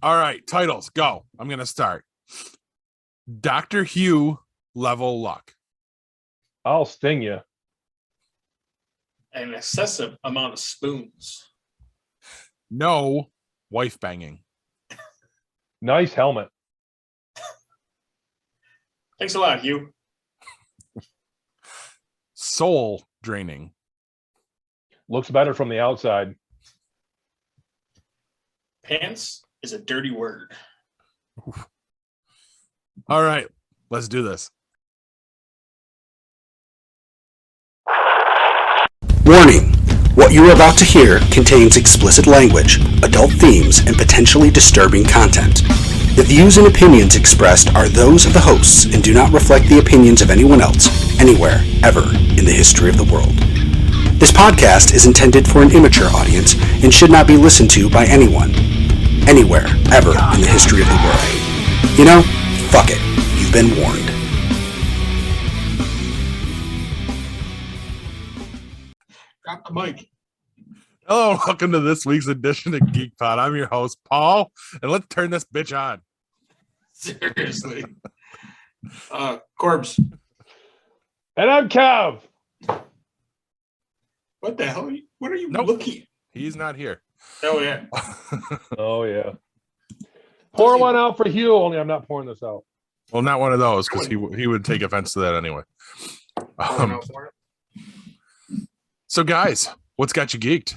All right, titles, go. I'm going to start. Dr. Hugh Level Luck. I'll sting you. An excessive amount of spoons. No wife banging. Nice helmet. Thanks a lot, Hugh. Soul draining. Looks better from the outside. Pants is a dirty word. Oof. All right, let's do this. Warning. What you are about to hear contains explicit language, adult themes, and potentially disturbing content. The views and opinions expressed are those of the hosts and do not reflect the opinions of anyone else, anywhere, ever, in the history of the world. This podcast is intended for an immature audience and should not be listened to by anyone, anywhere, ever, in the history of the world. You know, fuck it. You've been warned. Drop the mic. Hello, and welcome to this week's edition of Geek Pod. I'm your host, Paul, and let's turn this bitch on. Seriously. Corbs. And I'm Kev. What the hell? What are you Nope. looking at? He's not here. Oh, yeah. Oh, yeah. Pour one out for Hugh, only I'm not pouring this out. Well, not one of those, because he would take offense to that anyway. So, guys, what's got you geeked?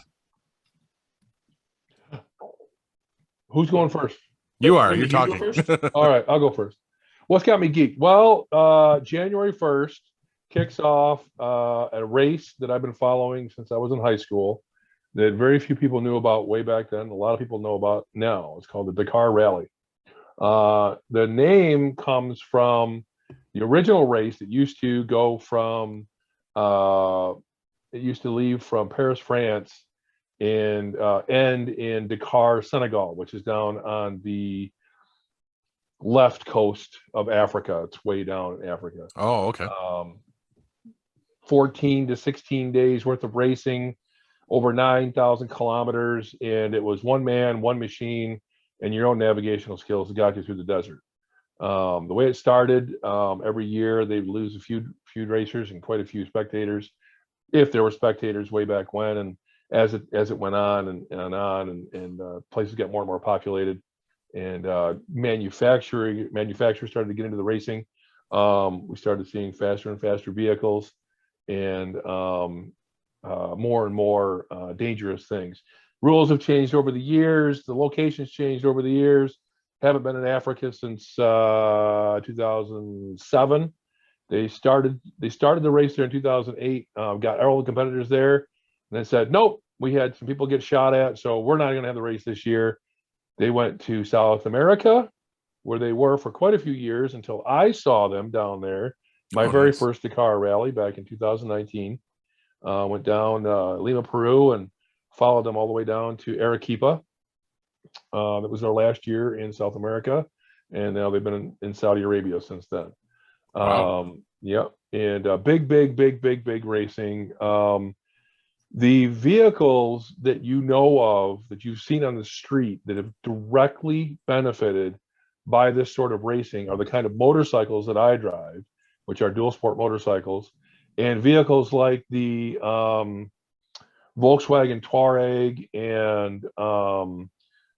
Who's going first? You are. You're You go talking. first? All right, I'll go first. What's got me geeked? Well, January 1st kicks off a race that I've been following since I was in high school that very few people knew about way back then. A lot of people know about now. It's called the DAKAR Rally. The name comes from the original race that used to go from, it used to leave from Paris, France, and end in Dakar, Senegal, which is down on the left coast of Africa. It's way down in Africa. Oh, okay. 14 to 16 days worth of racing, over 9,000 kilometers, and it was one man, one machine, and your own navigational skills that got you through the desert. The way it started, every year they lose a few racers and quite a few spectators, if there were spectators way back when. And as it went on and places got more and more populated, and manufacturers started to get into the racing. We started seeing faster and faster vehicles and more and more dangerous things. Rules have changed over the years. The locations changed over the years. Haven't been in Africa since 2007. They started the race there in 2008. Got all the competitors there, and then said, nope, we had some people get shot at, so we're not going to have the race this year. They went to South America, where they were for quite a few years until I saw them down there. My very first Dakar Rally back in 2019. Went down Lima, Peru, and followed them all the way down to Arequipa. That was their last year in South America, and now they've been in Saudi Arabia since then. Wow. Yep, and big racing. The vehicles that you know of, that you've seen on the street that have directly benefited by this sort of racing are the kind of motorcycles that I drive, which are dual sport motorcycles, and vehicles like the Volkswagen Touareg, and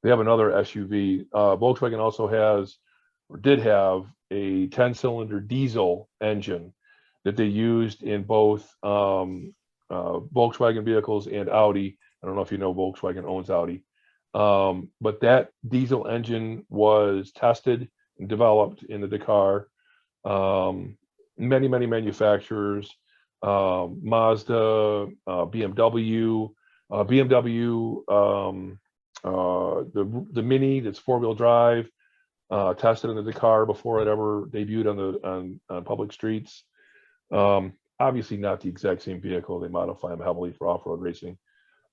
they have another SUV. Volkswagen also has, or did have, a 10-cylinder diesel engine that they used in both Volkswagen vehicles and Audi. I don't know if you know Volkswagen owns Audi. But that diesel engine was tested and developed in the Dakar. Many manufacturers, Mazda, BMW, the Mini that's four-wheel drive, tested in the Dakar before it ever debuted on public streets. Obviously not the exact same vehicle. They modify them heavily for off-road racing.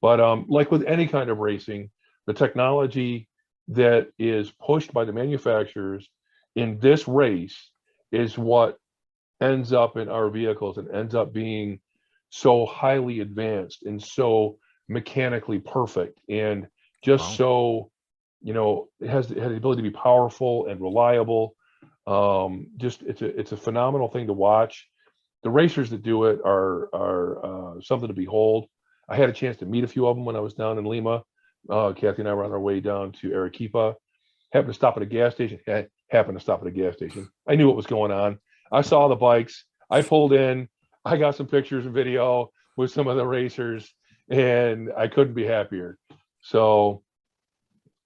But like with any kind of racing, the technology that is pushed by the manufacturers in this race is what ends up in our vehicles and ends up being so highly advanced and so mechanically perfect and just so it has the ability to be powerful and reliable. Just it's a phenomenal thing to watch. The racers that do it are something to behold. I had a chance to meet a few of them when I was down in Lima. Kathy and I were on our way down to Arequipa. Happened to stop at a gas station. I knew what was going on. I saw the bikes. I pulled in. I got some pictures and video with some of the racers, and I couldn't be happier. So,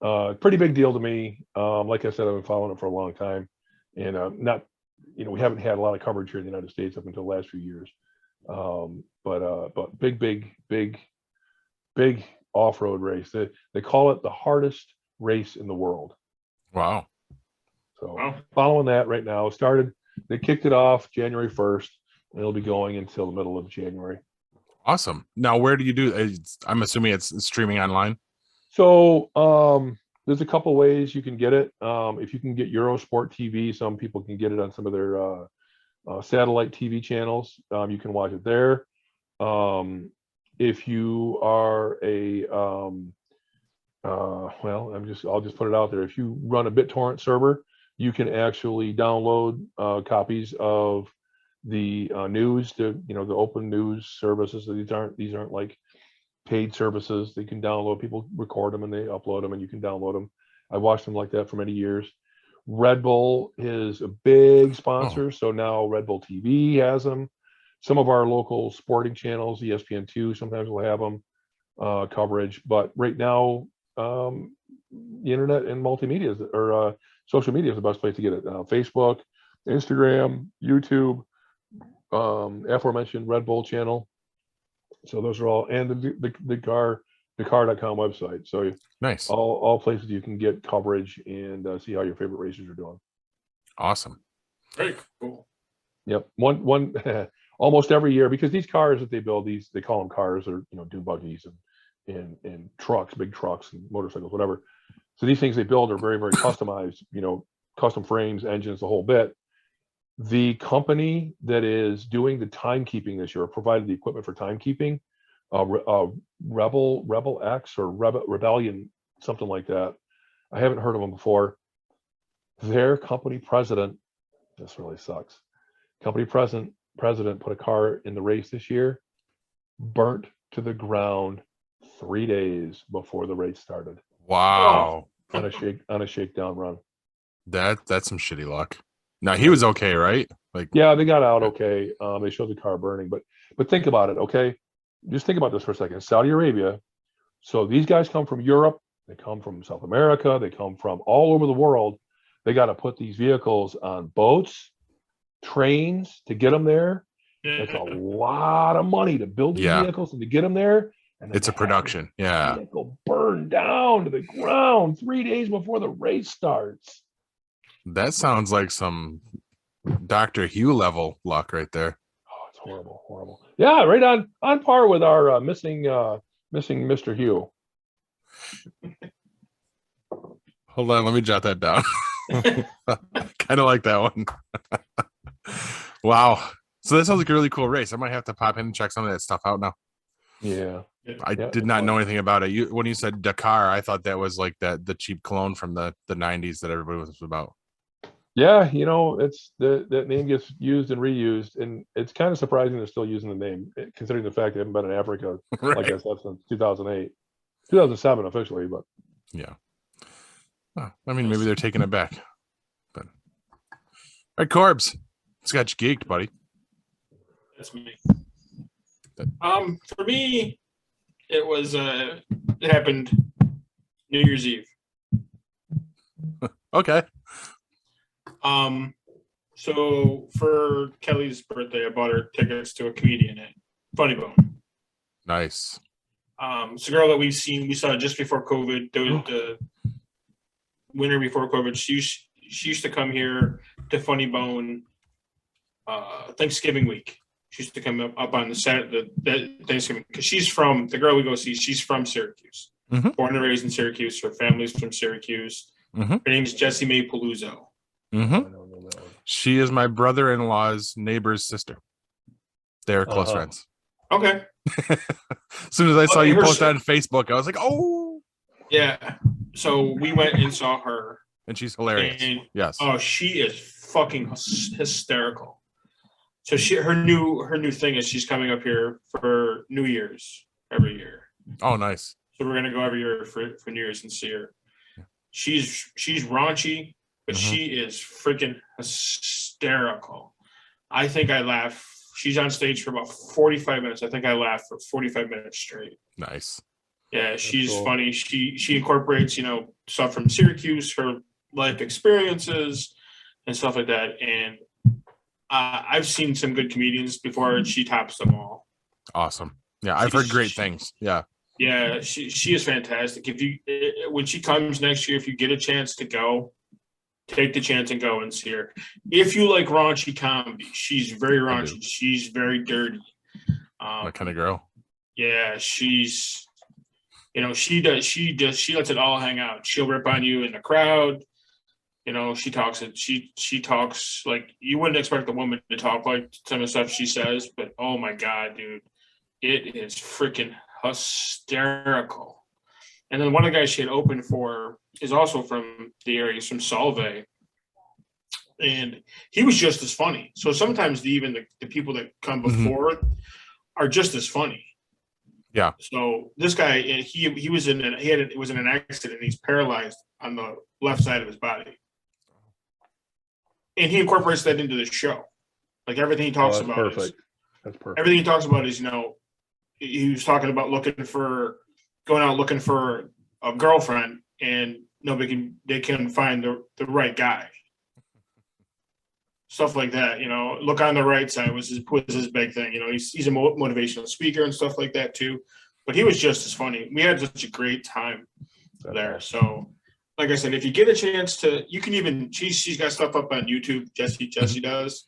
pretty big deal to me. Like I said, I've been following it for a long time, and we haven't had a lot of coverage here in the United States up until the last few years. But big off-road race. They call it the hardest race in the world. Wow. So following that right now, they kicked it off January 1st, and it'll be going until the middle of January. Awesome. Now, where do you do? I'm assuming it's streaming online. So there's a couple ways you can get it. If you can get Eurosport TV, some people can get it on some of their satellite TV channels. You can watch it there. If you are I'll just put it out there. If you run a BitTorrent server, you can actually download copies of the news, the open news services. These aren't like paid services. They can download. People record them and they upload them, and you can download them. I watched them like that for many years. Red Bull is a big sponsor, so now Red Bull TV has them. Some of our local sporting channels, ESPN2, sometimes will have them coverage. But right now, the internet and multimedia or social media is the best place to get it. Facebook, Instagram, YouTube, aforementioned Red Bull channel. So those are all, and the DAKAR.com website. So nice. All places you can get coverage and see how your favorite racers are doing. Awesome. Very cool. Yep. One almost every year, because these cars that they build, they call them cars, or dune buggies and trucks, big trucks and motorcycles, whatever. So these things they build are very, very customized, custom frames, engines, the whole bit. The company that is doing the timekeeping this year, provided the equipment for timekeeping, Rebel X or Rebellion, something like that. I haven't heard of them before. Their company president, this really sucks. Company president put a car in the race this year, burnt to the ground 3 days before the race started. Wow. On a shakedown run. That's some shitty luck. Now he was okay, right? Yeah, they got out okay. They showed the car burning, but think about it, okay? Just think about this for a second. Saudi Arabia. So these guys come from Europe, they come from South America, they come from all over the world. They got to put these vehicles on boats, trains to get them there. It's a lot of money to build these vehicles and to get them there. And it's a production. Yeah. Vehicle burned down to the ground 3 days before the race starts. That sounds like some Dr. Hugh level luck right there. Oh, it's horrible. Yeah, right on par with our missing Mr. Hugh. Hold on, let me jot that down. Kind of like that one. Wow. So that sounds like a really cool race. I might have to pop in and check some of that stuff out now. Yeah. I did not know anything about it. When you said Dakar, I thought that was like the cheap clone from the 90s that everybody was about. Yeah, it's that name gets used and reused, and it's kind of surprising they're still using the name, considering the fact they haven't been in Africa, like I said, since 2008, 2007 officially. But yeah, oh, I mean, maybe they're taking it back. But all right, Corbs, it's got you geeked, buddy. That's me. For me, it happened New Year's Eve. Okay. So for Kelly's birthday, I bought her tickets to a comedian at Funny Bone. Nice. It's a girl that we saw just before COVID. The winter before COVID. She used to come here to Funny Bone Thanksgiving week. She used to come up on the Saturday, the Thanksgiving, because the girl we go see, she's from Syracuse. Mm-hmm. Born and raised in Syracuse. Her family's from Syracuse. Mm-hmm. Her name is Jessie Mae Paluzzo. Mm-hmm. She is my brother-in-law's neighbor's sister. They're close friends. Okay. As soon as I saw you post that on Facebook, I was like, oh. Yeah. So we went and saw her. And she's hilarious. And, yes. Oh, she is fucking hysterical. So her new thing is she's coming up here for New Year's every year. Oh, nice. So we're gonna go every year for New Year's and see her. She's raunchy, but she is freaking hysterical. I think I laugh. She's on stage for about 45 minutes. I think I laughed for 45 minutes straight. Nice. Yeah, she's cool. funny. She incorporates, stuff from Syracuse, her life experiences and stuff like that. And I've seen some good comedians before, and she tops them all. Awesome. Yeah, I've heard great things. Yeah. Yeah, she is fantastic. When she comes next year, if you get a chance to go, take the chance and go and see her. If you like raunchy comedy, she's very raunchy. She's very dirty. What kind of girl? Yeah, she's, she lets it all hang out. She'll rip on you in the crowd. She talks like you wouldn't expect a woman to talk like some of the stuff she says, but oh my God, dude, it is freaking hysterical. And then one of the guys she had opened for is also from the area, he's from Solvay. And he was just as funny. So sometimes the people that come before are just as funny. Yeah. So this guy, he was in an accident. He's paralyzed on the left side of his body. And he incorporates that into the show. Like everything he talks about. Perfect. That's perfect. Everything he talks about is, he was talking about going out looking for a girlfriend, and they can find the right guy. Stuff like that, look on the right side was his big thing. He's a motivational speaker and stuff like that too. But he was just as funny. We had such a great time there. So, like I said, if you get a chance to, you can even she's got stuff up on YouTube. Jesse does.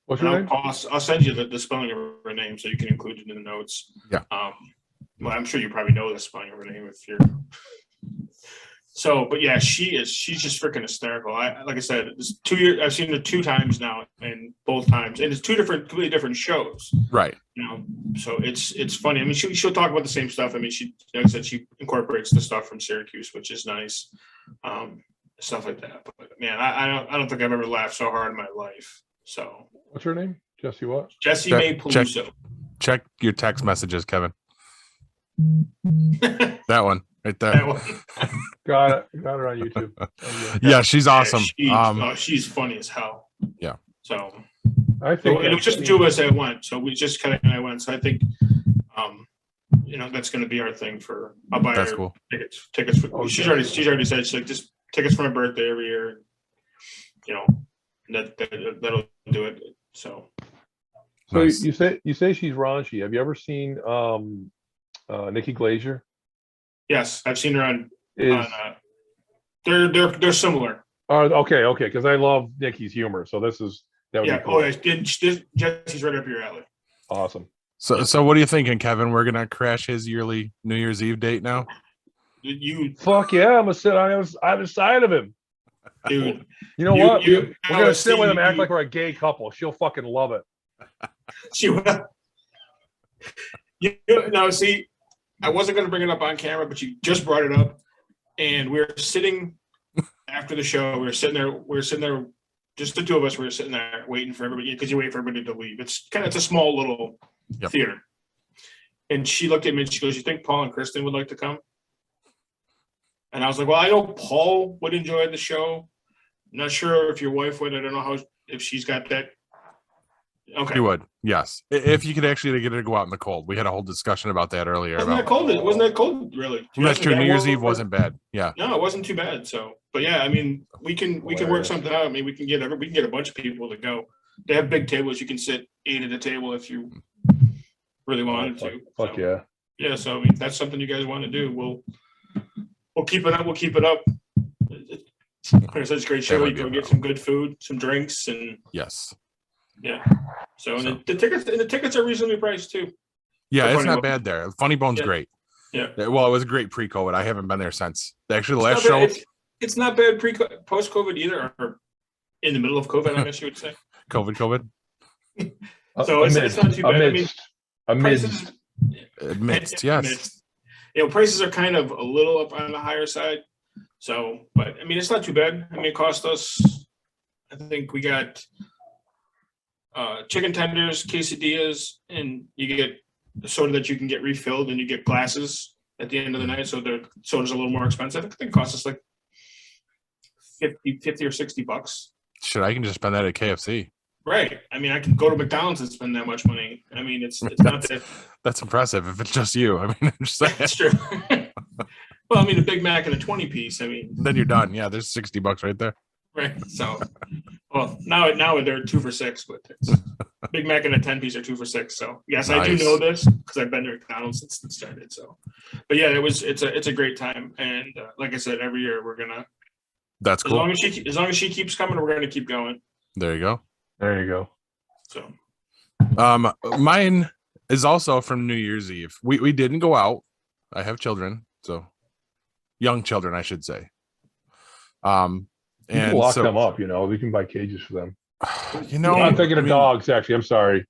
What's her name? I'll send you the spelling of her name so you can include it in the notes. Yeah. Well, I'm sure you probably know the spelling of her name if you're. So, but yeah, she's just freaking hysterical. Like I said, it's 2 years. I've seen her 2 times now, and both times, and it's 2 completely different shows. Right. So it's funny. I mean, she'll talk about the same stuff. I mean, like I said, she incorporates the stuff from Syracuse, which is nice. Stuff like that. But man, I don't think I've ever laughed so hard in my life. So. What's her name? Jesse what? Jesse May Peluso. Check your text messages, Kevin. That one right there. That one. Got her on YouTube. Yeah, she's awesome. She's funny as hell. Yeah. So I think it was just 2 of us that went. So we just kind of went. So I think, that's going to be our thing for. I'll buy That's her cool. Tickets. She's already said she's like just tickets for my birthday every year. That'll do it. So Nice. you say she's raunchy. Have you ever seen Nikki Glazer? yes, I've seen her on. They're similar. Okay, because I love Nikki's humor. So that would be cool. Oh, Jesse's right up your alley. Awesome. So what are you thinking, Kevin? We're gonna crash his yearly New Year's Eve date now. Fuck yeah! I'm gonna sit on either side of him, dude. You know what? We're gonna sit with him, you- act like we're a gay couple. She'll fucking love it. She will. See, I wasn't going to bring it up on camera, but you just brought it up, and we were sitting after the show. We were sitting there, just the 2 of us. We were sitting there waiting for everybody because you wait for everybody to leave. It's a small little theater. And she looked at me and she goes, "You think Paul and Kristen would like to come?" And I was like, "Well, I know Paul would enjoy the show. I'm not sure if your wife would. I don't know if she's got that." Okay. You would, yes. If you could actually get her to go out in the cold. We had a whole discussion about that earlier. Wasn't that cold, really? That's true. New Year's Eve wasn't bad. Yeah. No, it wasn't too bad. So, but yeah, I mean, we can work something out. I mean, we can get a bunch of people to go. They have big tables. You can sit 8 at a table if you really wanted to. Fuck yeah. Yeah. So I mean, if that's something you guys want to do, we'll keep it up. We'll keep it up. It's a great show. You go get some good food, some drinks, and yes. Yeah. So and the tickets are reasonably priced too. Yeah, For it's Funny not Bone. bad there. Funny Bone's great. Yeah. Well, it was great pre-COVID. I haven't been there since. Actually, the last It's not show. bad. It's not bad post-COVID either, or in the middle of COVID, I guess you would say. COVID. So it's not too bad. I mean, Amidst. Amidst, yes. prices are kind of a little up on the higher side. So, but I mean, it's not too bad. I mean, it cost us, I think we got chicken tenders, quesadillas, and you get the soda that you can get refilled, and you get glasses at the end of the night. So the soda's a little more expensive. I think it costs us like 50 or $60. Shit, I can just spend that at KFC. Right. I mean, I can go to McDonald's and spend that much money. I mean, it's not that. That's impressive if it's just you. I mean, I'm just saying. That's true. Well, I mean, a Big Mac and a 20-piece. I mean, Then you're done. Yeah, there's $60 right there. right. So, well, now they're 2 for $6, but it's Big Mac and a 10-piece are 2 for $6. So, yes, I do Nice. know this because I've been to McDonald's since it started. So, but yeah, it's a great time, and like I said, every year we're gonna That's as cool. long as she keeps coming, we're gonna keep going. There you go. There you go. So, Mine is also from New Year's Eve. We didn't go out. I have children, so young children, I should say. You And can lock so, them up, we can buy cages for them. No, I'm thinking I of mean, dogs, actually. I'm sorry.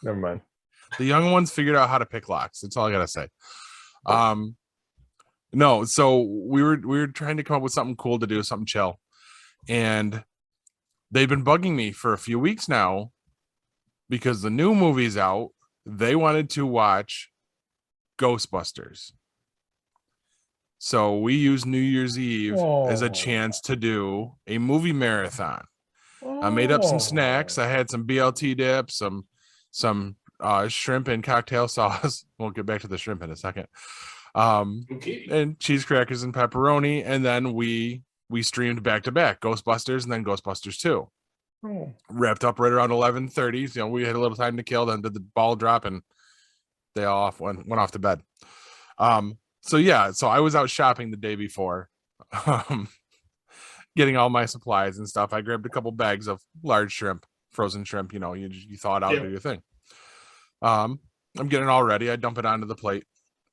Never mind. the young ones figured out how to pick locks. That's all I gotta say. No, so we were trying to come up with something cool to do, something chill, and they've been bugging me for a few weeks now because the new movie's out. They wanted to watch Ghostbusters. So we used New Year's Eve as a chance to do a movie marathon. I made up some snacks. I had some BLT dip, some shrimp and cocktail sauce. We'll get back to the shrimp in a second. okay. And cheese crackers and pepperoni, and then we streamed back to back Ghostbusters and then Ghostbusters 2. Wrapped up right around 11:30. We had a little time to kill, then did the ball drop, and they all went off to bed. So I was out shopping the day before, getting all my supplies and stuff. I grabbed a couple bags of large shrimp, frozen shrimp. You thaw it out, do your thing. I'm getting it all ready. I dump it onto the plate,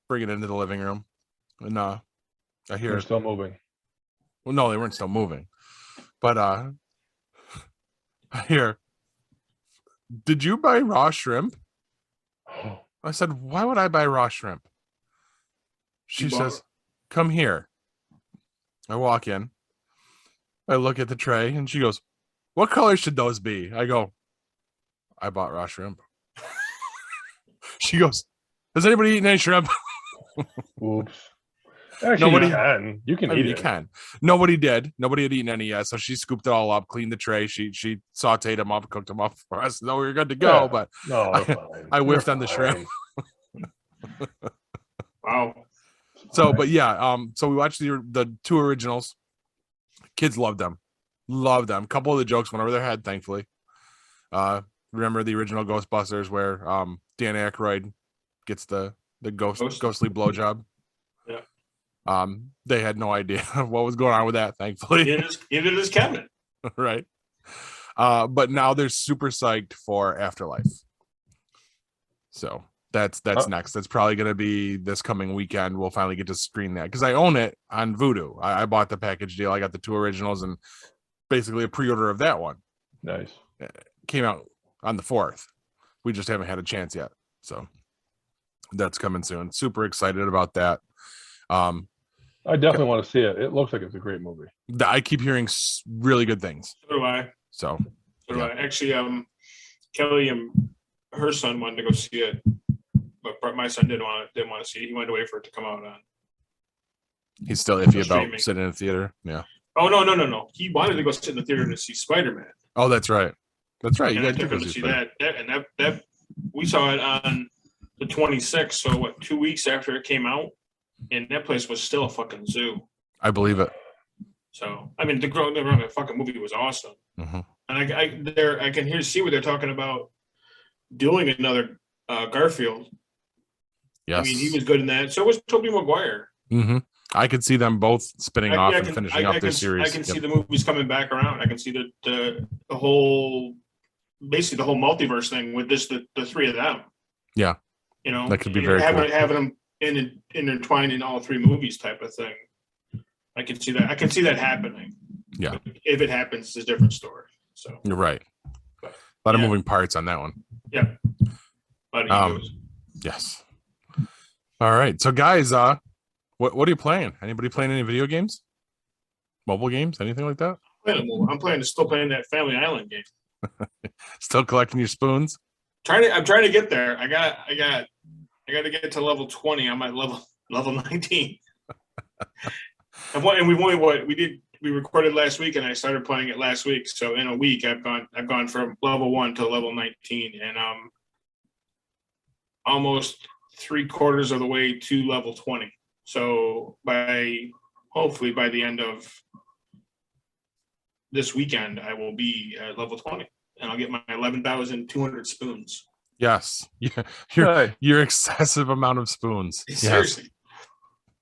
bring it into the living room, and I hear They're still moving. Well, no, they weren't still moving, but I hear, "Did you buy raw shrimp?" I said, "Why would I buy raw shrimp?" She says, "Come here." I walk in. I look at the tray, and she goes, "What color should those be?" I go, "I bought raw shrimp." She goes, "Has anybody eaten any shrimp?" Oops. Actually, Nobody- you can I eat mean, you it. can. Nobody did. Nobody had eaten any yet. So she scooped it all up, cleaned the tray. She sauteed them up, cooked them up for us. No, we were good to go. Yeah. But No, I- they're fine. I whiffed They're on the shrimp. fine. Wow. So, but yeah, so we watched the 2 originals. Kids loved them. A couple of the jokes went over their head, thankfully. Remember the original Ghostbusters where Dan Aykroyd gets the ghostly blowjob? Yeah. They had no idea what was going on with that, thankfully. Neither does Kevin. Right. But now they're super psyched for Afterlife. So that's next. That's probably going to be this coming weekend. We'll finally get to screen that because I own it on Vudu. I bought the package deal. I got the 2 originals and basically a pre-order of that one. Nice. Came out on the 4th. We just haven't had a chance yet. So that's coming soon. Super excited about that. I definitely want to see it. It looks like it's a great movie. I keep hearing really good things. So do I. So I. Actually, Kelly and her son wanted to go see it, but my son didn't want to see it. He wanted to wait for it to come out on. he's still iffy about Streaming. sitting in a theater. Yeah. Oh no! He wanted to go sit in the theater to see Spider-Man. Oh, that's right. That's right. You And I guys took did him go to see see Spider- that. That we saw it on the 26th. So what? 2 weeks after it came out, and that place was still a fucking zoo. I believe it. So I mean, the fucking movie was awesome, Mhm. and I can see what they're talking about doing another Garfield. Yes. I mean, he was good in that. So was Tobey Maguire. Mm-hmm. I could see them both spinning off and finishing up their series. I can see the movies coming back around. I can see the whole, basically the whole multiverse thing with the 3 of them. Yeah. That could be very cool. Having them intertwined in all 3 movies type of thing. I can see that. I can see that happening. Yeah. If it happens, it's a different story. So You're right. But, A lot of yeah. moving parts on that one. yeah. But Yes. All right. So guys, What are you playing? Anybody playing any video games? Mobile games? Anything like that? I'm still playing that Family Island game. Still collecting your spoons? I'm trying to get there. I got to get to level 20. I'm at level 19. And we recorded last week, and I started playing it last week. So in a week, I've gone from level 1 to level 19, and I'm almost 3/4 of the way to level 20. So hopefully by the end of this weekend, I will be at level 20, and I'll get my 11,200 spoons. Yes. Your excessive amount of spoons. Seriously.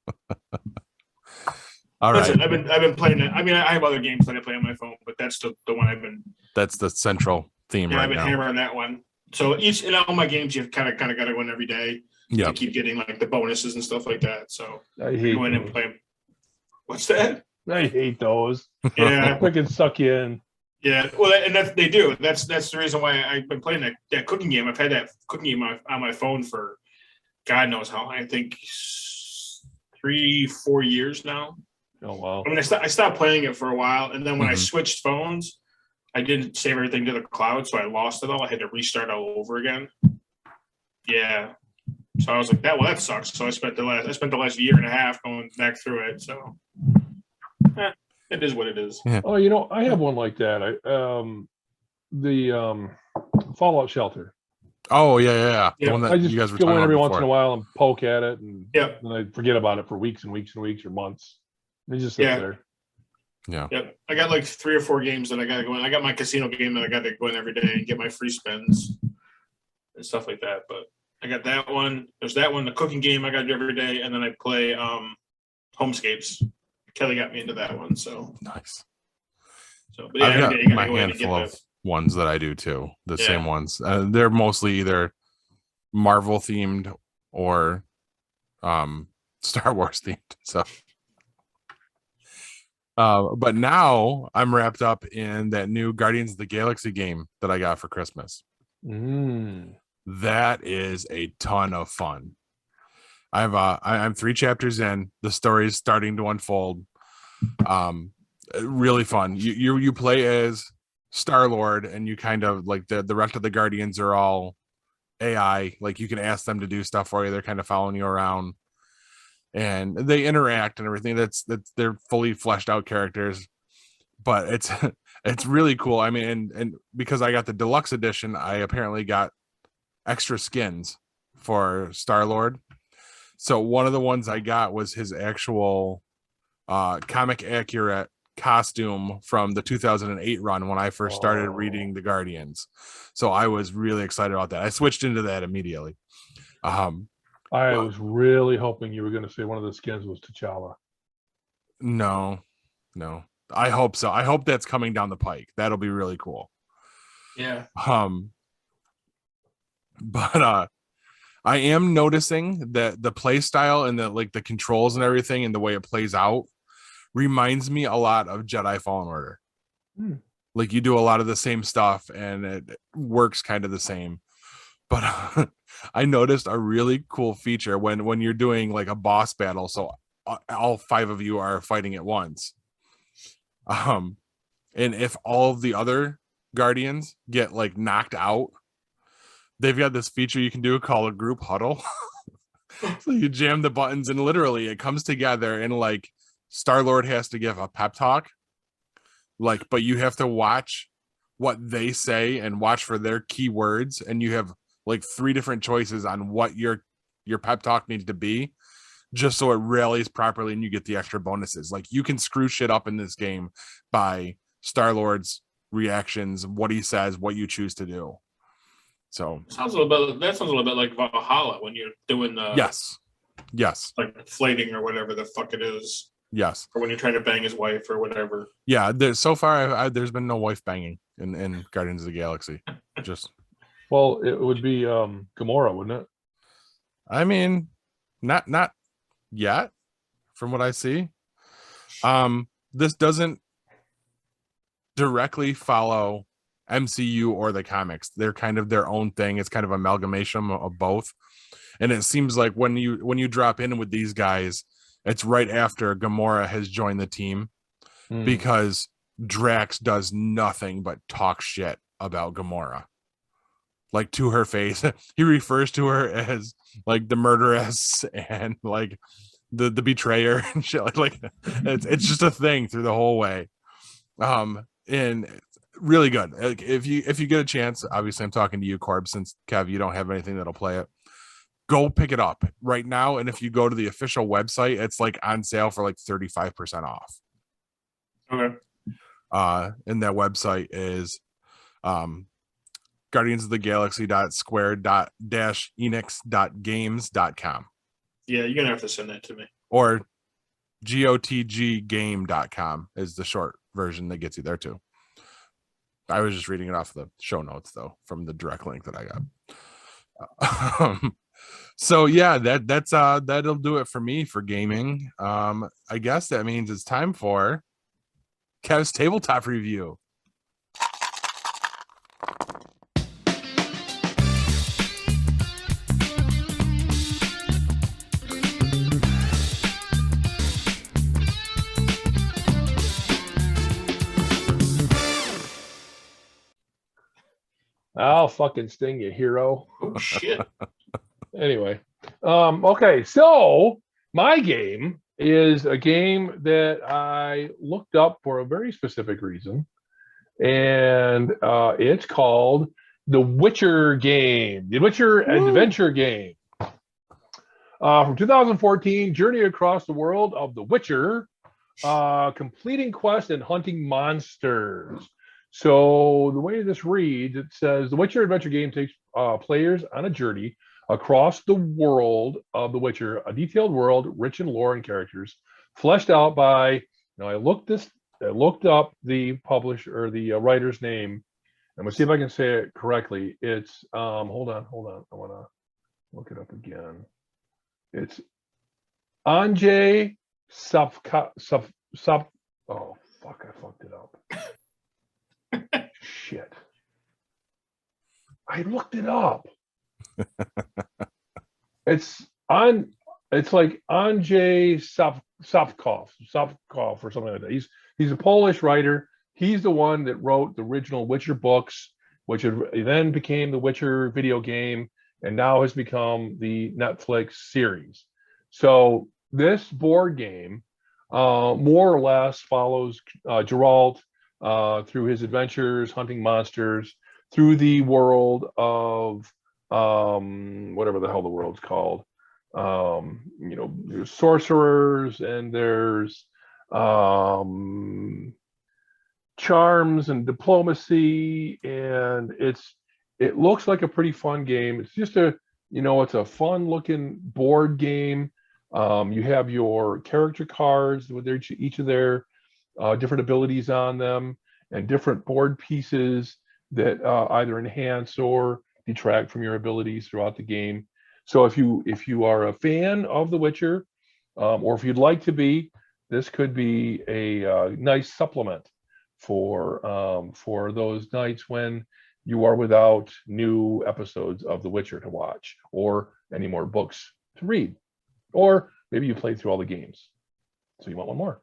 Yes. All right. Listen, I've been playing it. I mean, I have other games that I play on my phone, but that's the one I've been. That's the central theme right I've been now. hammering that one. So in all my games, you've kind of got to win every day. Yeah. To keep getting like the bonuses and stuff like that. So I hate go in and those. play. What's that? I hate those. Yeah. They can suck you in. Yeah. Well, and they do. That's the reason why I've been playing that cooking game. I've had that cooking game on my phone for God knows how long. I think 3-4 years now. Oh wow. I mean, I stopped playing it for a while, and then when I switched phones, I didn't save everything to the cloud, so I lost it all. I had to restart all over again. Yeah. So I was like, that sucks. So I spent the last year and a half going back through it. So it is what it is. Yeah. Oh, I have one like that. The Fallout Shelter. Oh yeah. The Yeah. one I that just you guys were go talking in about every once in before. a while and poke at it, and Yep. then I forget about it for weeks and weeks and weeks or months. It just sits there. Yeah. Yep. I got like 3 or 4 games that I got to go in. I got my casino game that I got to go in every day and get my free spins and stuff like that. But I got that one. There's that one, the cooking game I got to do every day, and then I play Homescapes. Kelly got me into that one. So Nice. but yeah, I've every got day you my gotta go in and get handful of ones that I do too. The Yeah. same ones. They're mostly either Marvel themed or Star Wars themed. So but now I'm wrapped up in that new Guardians of the Galaxy game that I got for Christmas. That is a ton of fun. I'm 3 chapters in. The story is starting to unfold. Really fun. You play as Star-Lord, and you kind of like the rest of the Guardians are all AI. Like you can ask them to do stuff for you. They're kind of following you around, and they interact and everything. That's they're fully fleshed out characters, but it's really cool. I mean, and because I got the deluxe edition, I apparently got extra skins for Star-Lord. So one of the ones I got was his actual comic accurate costume from the 2008 run when I first started reading the Guardians. So I was really excited about that. I switched into that immediately. I was really hoping you were going to say one of the skins was T'Challa. No. I hope so. I hope that's coming down the pike. That'll be really cool. Yeah. But I am noticing that the play style and the controls and everything and the way it plays out reminds me a lot of Jedi Fallen Order. Like you do a lot of the same stuff and it works kind of the same. But I noticed a really cool feature when you're doing like a boss battle. So all 5 of you are fighting at once. And if all of the other Guardians get like knocked out, they've got this feature you can do called a group huddle. So you jam the buttons and literally it comes together and like Star-Lord has to give a pep talk. Like, but you have to watch what they say and watch for their key words. And you have like 3 different choices on what your pep talk needs to be, just so it rallies properly and you get the extra bonuses. Like you can screw shit up in this game by Star-Lord's reactions, what he says, what you choose to do. So that sounds a little bit like Valhalla when you're doing the yes like flating or whatever the fuck it is. Yes. Or when you're trying to bang his wife or whatever. Yeah, so far there's been no wife banging in Guardians of the Galaxy. Just well, it would be Gamora, wouldn't it? I mean, not yet, from what I see. This doesn't directly follow MCU or the comics. They're kind of their own thing. It's kind of amalgamation of both. And it seems like when you drop in with these guys, It's right after Gamora has joined the team because Drax does nothing but talk shit about Gamora. Like to her face. He refers to her as like the murderess and like the betrayer and shit. Like it's just a thing through the whole way. And really good. Like, if you get a chance, obviously I'm talking to you, Corbs, since Kev, you don't have anything that'll play it. Go pick it up right now. And if you go to the official website, it's like on sale for like 35% off. Okay. And that website is Guardians of the Galaxy.square-enix.games.com. Yeah, you're gonna have to send that to me. Or gotggame.com is the short version that gets you there too. I was just reading it off the show notes though, from the direct link that I got. So yeah, that'll do it for me for gaming. I guess that means it's time for Kev's tabletop review. I'll fucking sting you, hero. Oh shit. Anyway, okay, so my game is a game that I looked up for a very specific reason, and it's called The Witcher game, The Witcher Adventure game. From 2014, journey across the world of The Witcher, completing quests and hunting monsters. So the way this reads, it says The Witcher Adventure game takes players on a journey across the world of The Witcher, a detailed world rich in lore and characters, fleshed out by. Now I looked up the publisher or the writer's name. I'm gonna see if I can say it correctly. It's hold on. I wanna look it up again. It's Andrzej Oh fuck! I fucked it up. Shit. I looked it up. It's like Andrzej Sapkov or something like that. He's a Polish writer. He's the one that wrote the original Witcher books, which then became the Witcher video game, and now has become the Netflix series. So this board game more or less follows Geralt through his adventures hunting monsters through the world of whatever the hell the world's called. There's sorcerers and there's charms and diplomacy, and it looks like a pretty fun game. It's just it's a fun looking board game. You have your character cards with each of their different abilities on them, and different board pieces that either enhance or detract from your abilities throughout the game. So if you are a fan of The Witcher, or if you'd like to be, this could be a nice supplement for those nights when you are without new episodes of The Witcher to watch, or any more books to read, or maybe you played through all the games, so you want one more.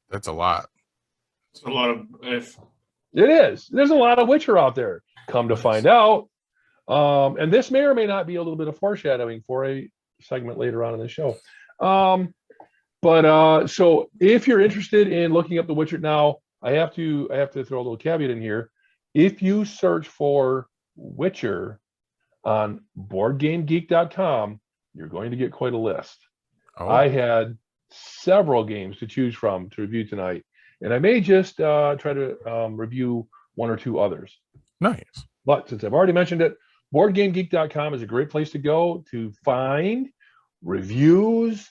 That's a lot. It's a lot of if. It is. There's a lot of Witcher out there. Come to find out, and this may or may not be a little bit of foreshadowing for a segment later on in the show. So if you're interested in looking up The Witcher now, I have to throw a little caveat in here. If you search for Witcher on BoardGameGeek.com, you're going to get quite a list. Oh. I had several games to choose from to review tonight, and I may just try to review one or two others. Nice. But since I've already mentioned it, BoardGameGeek.com is a great place to go to find reviews,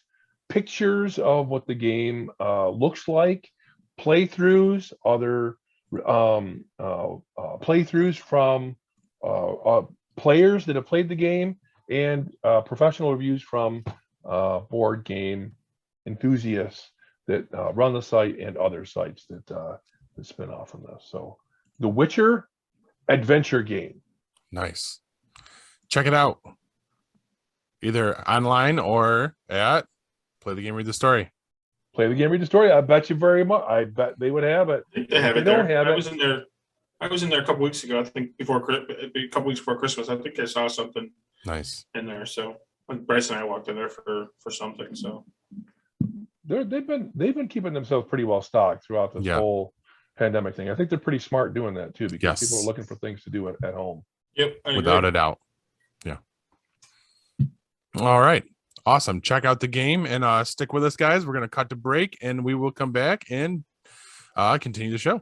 pictures of what the game looks like, playthroughs, other playthroughs from players that have played the game, and professional reviews from board game enthusiasts that run the site and other sites that spin off from this. So The Witcher Adventure game. Nice. Check it out. Either online or at Play the game, read the story. Play the game, read the story. I bet you very much. I bet they would have it. I think they have If it they don't there. have I it- was in there. I was in there a couple weeks ago. I think a couple weeks before Christmas. I think I saw something Nice. in there. So when Bryce and I walked in there for something. So They've been keeping themselves pretty well stocked throughout this Yeah. whole pandemic thing. I think they're pretty smart doing that too, because Yes. people are looking for things to do at home. yep, I Without agree. a doubt. Yeah. All right. Awesome. Check out the game and stick with us, guys. We're going to cut to break and we will come back and continue the show.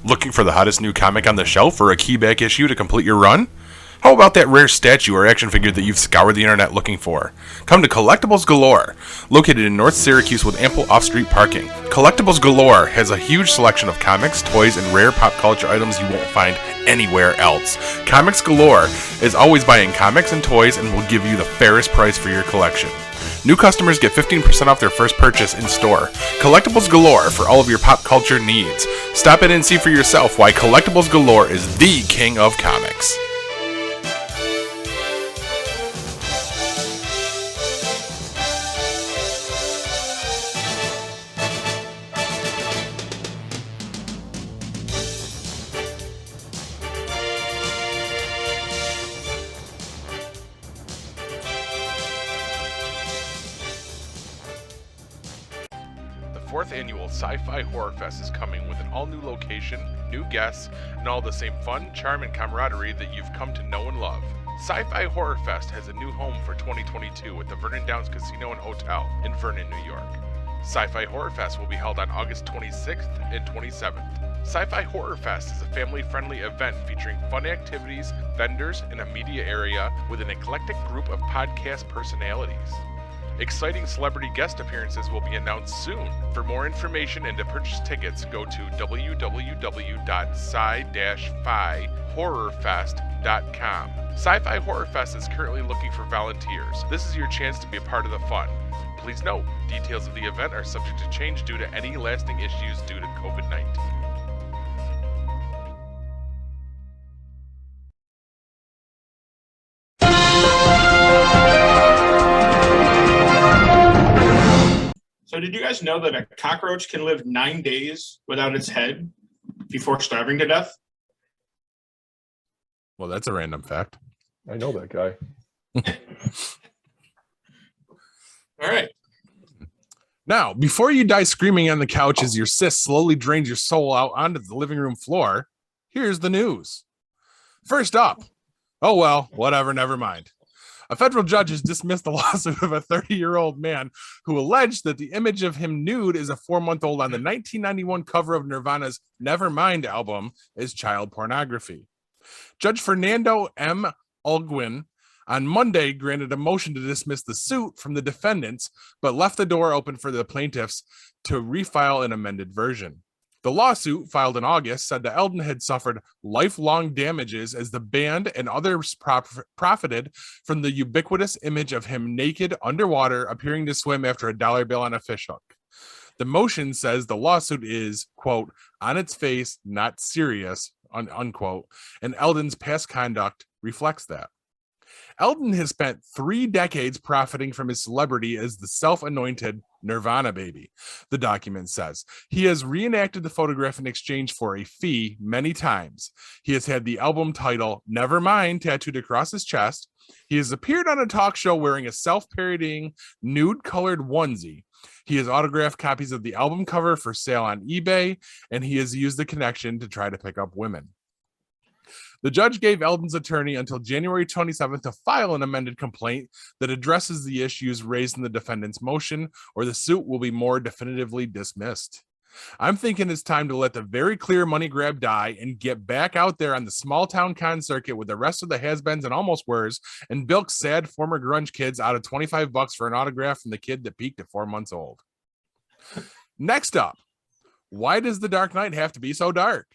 Looking for the hottest new comic on the shelf or a key back issue to complete your run? How about that rare statue or action figure that you've scoured the internet looking for? Come to Collectibles Galore, located in North Syracuse with ample off-street parking. Collectibles Galore has a huge selection of comics, toys, and rare pop culture items you won't find anywhere else. Comics Galore is always buying comics and toys and will give you the fairest price for your collection. New customers get 15% off their first purchase in store. Collectibles Galore for all of your pop culture needs. Stop in and see for yourself why Collectibles Galore is the king of comics. The fourth annual Sci-Fi Horror Fest is coming with an all-new location, new guests, and all the same fun, charm, and camaraderie that you've come to know and love. Sci-Fi Horror Fest has a new home for 2022 at the Vernon Downs Casino and Hotel in Vernon, New York. Sci-Fi Horror Fest will be held on August 26th and 27th. Sci-Fi Horror Fest is a family-friendly event featuring fun activities, vendors, and a media area with an eclectic group of podcast personalities. Exciting celebrity guest appearances will be announced soon. For more information and to purchase tickets, go to www.sci-fi-horrorfest.com. Sci-Fi Horror Fest is currently looking for volunteers. This is your chance to be a part of the fun. Please note, details of the event are subject to change due to any lasting issues due to COVID-19. So did you guys know that a cockroach can live 9 days without its head before starving to death? Well, that's a random fact. I know that guy. All right. Now, before you die screaming on the couch as your sis slowly drains your soul out onto the living room floor, here's the news. First up, oh well, whatever, never mind. A federal judge has dismissed the lawsuit of a 30-year-old man who alleged that the image of him nude as a 4-month-old on the 1991 cover of Nirvana's Nevermind album is child pornography. Judge Fernando M. Alguin on Monday granted a motion to dismiss the suit from the defendants, but left the door open for the plaintiffs to refile an amended version. The lawsuit, filed in August, said that Eldon had suffered lifelong damages as the band and others profited from the ubiquitous image of him naked underwater appearing to swim after a dollar bill on a fishhook. The motion says the lawsuit is, quote, on its face, not serious, unquote, and Eldon's past conduct reflects that. Eldon has spent 3 decades profiting from his celebrity as the self-anointed Nirvana baby, the document says. He has reenacted the photograph in exchange for a fee many times. He has had the album title Nevermind tattooed across his chest. He has appeared on a talk show wearing a self-parodying nude-colored onesie. He has autographed copies of the album cover for sale on eBay, and he has used the connection to try to pick up women. The judge gave Eldon's attorney until January 27th to file an amended complaint that addresses the issues raised in the defendant's motion, or the suit will be more definitively dismissed. I'm thinking it's time to let the very clear money grab die and get back out there on the small town con circuit with the rest of the has-beens and almost weres and bilk sad former grunge kids out of $25 for an autograph from the kid that peaked at 4 months old. Next up, why does The Dark Knight have to be so dark?